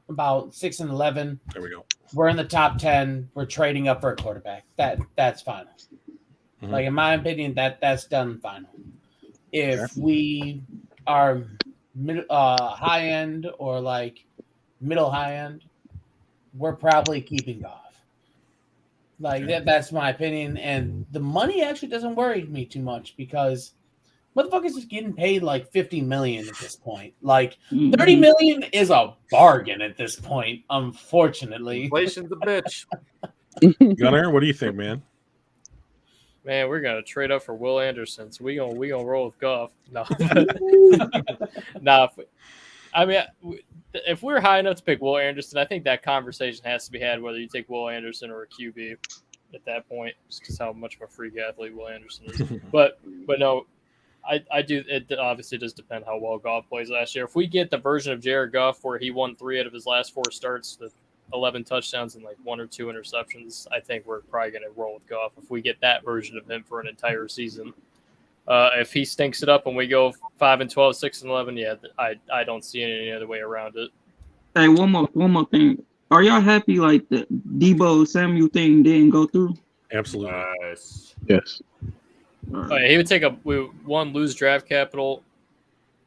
about 6-11, There we go. we're in the top 10. We're trading up for a quarterback. That's final. Mhm. Like, in my opinion, that's done final. If we are high end or like middle high end, we're probably keeping off. Like that's my opinion, and the money actually doesn't worry me too much because motherfuckers is getting paid like $50 million at this point. Like $30 million is a bargain at this point, unfortunately. Inflation's a bitch. Gunnar, what do you think, man? Man, we're gonna trade up for Will Anderson. So we gonna roll with Goff. No, nah. I mean, if we're high enough to pick Will Anderson, I think that conversation has to be had whether you take Will Anderson or a QB at that point, just because how much of a freak athlete Will Anderson is. But no, I do. It obviously does depend how well Goff plays last year. If we get the version of Jared Goff where he won 3 out of his last 4 starts, with 11 touchdowns and like 1 or 2 interceptions, I think we're probably going to roll with Goff. If we get that version of him for an entire season, if he stinks it up and we go 5-12, 6-11, yeah, I don't see any other way around it. Hey, one more thing. Are y'all happy like the Debo Samuel thing didn't go through? Absolutely. Yes. Oh, yeah, he would lose draft capital.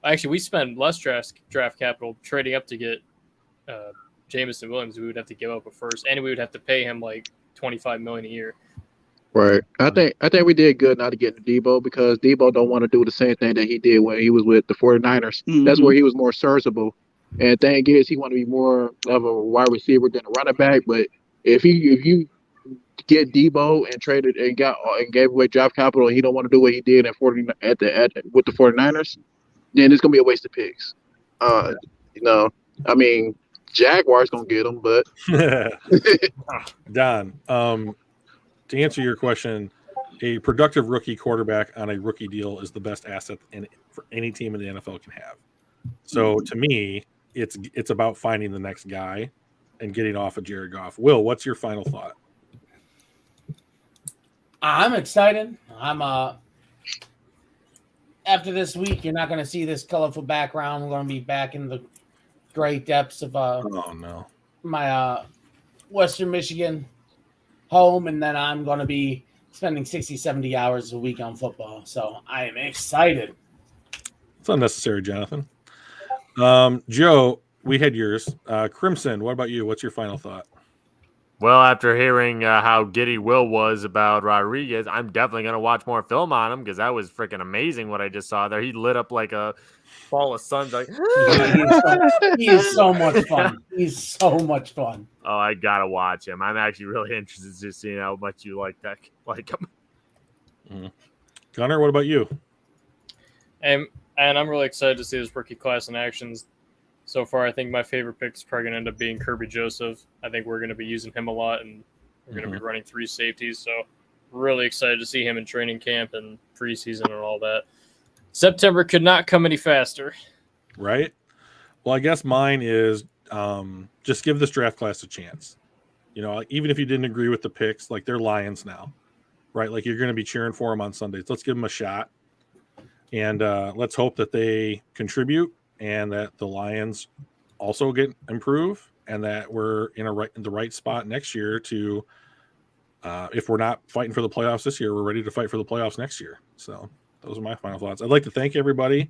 Actually, we spend less draft capital trading up to get Jameson Williams. We would have to give up a first, and we would have to pay him like $25 million a year. Right. I think we did good not to get to Debo because Debo don't want to do the same thing that he did when he was with the 49ers. Mm-hmm. That's where he was more serviceable. And the thing is, he want to be more of a wide receiver than a running back. But if you get Debo and traded and gave away draft capital, and he don't want to do what he did with the 49ers, then it's gonna be a waste of picks. I mean, Jaguars gonna get him, but Don, to answer your question, a productive rookie quarterback on a rookie deal is the best asset for any team in the NFL can have. So to me, it's about finding the next guy and getting off of Jared Goff. Will, what's your final thought? I'm excited. After this week, you're not going to see this colorful background. We're going to be back in the gray depths of my Western Michigan home, and then I'm going to be spending 60, 70 hours a week on football. So I am excited. It's unnecessary, Jonathan. Joe, we had yours. Crimson, what about you? What's your final thought? Well, after hearing how giddy Will was about Rodriguez, I'm definitely going to watch more film on him because that was freaking amazing what I just saw there. He lit up like a ball of sun. Like, he is so much fun. He's so much fun. Oh, I got to watch him. I'm actually really interested to see how much you like him. Mm-hmm. Gunnar, what about you? And I'm really excited to see this rookie class in actions. So far, I think my favorite pick is probably going to end up being Kirby Joseph. I think we're going to be using him a lot, and we're going to be running 3 safeties. So really excited to see him in training camp and preseason and all that. September could not come any faster. Right? Well, I guess mine is just give this draft class a chance. You know, even if you didn't agree with the picks, like they're Lions now, right? Like you're going to be cheering for them on Sundays. Let's give them a shot. And let's hope that they contribute and that the Lions also improve and that we're in the right spot next year to, if we're not fighting for the playoffs this year, we're ready to fight for the playoffs next year. So those are my final thoughts. I'd like to thank everybody,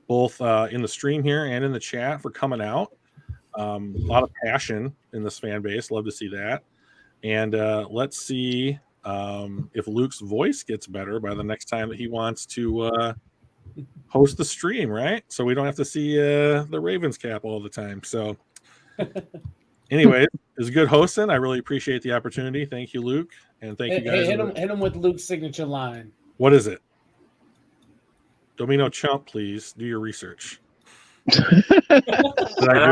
both in the stream here and in the chat, for coming out. A lot of passion in this fan base. Love to see that. And let's see if Luke's voice gets better by the next time that he wants to host the stream, right? So we don't have to see the Ravens cap all the time. So anyway, it was good hosting. I really appreciate the opportunity. Thank you, Luke. And thank you guys. Hit him with Luke's signature line. What is it? Domino Chump, please do your research. Did I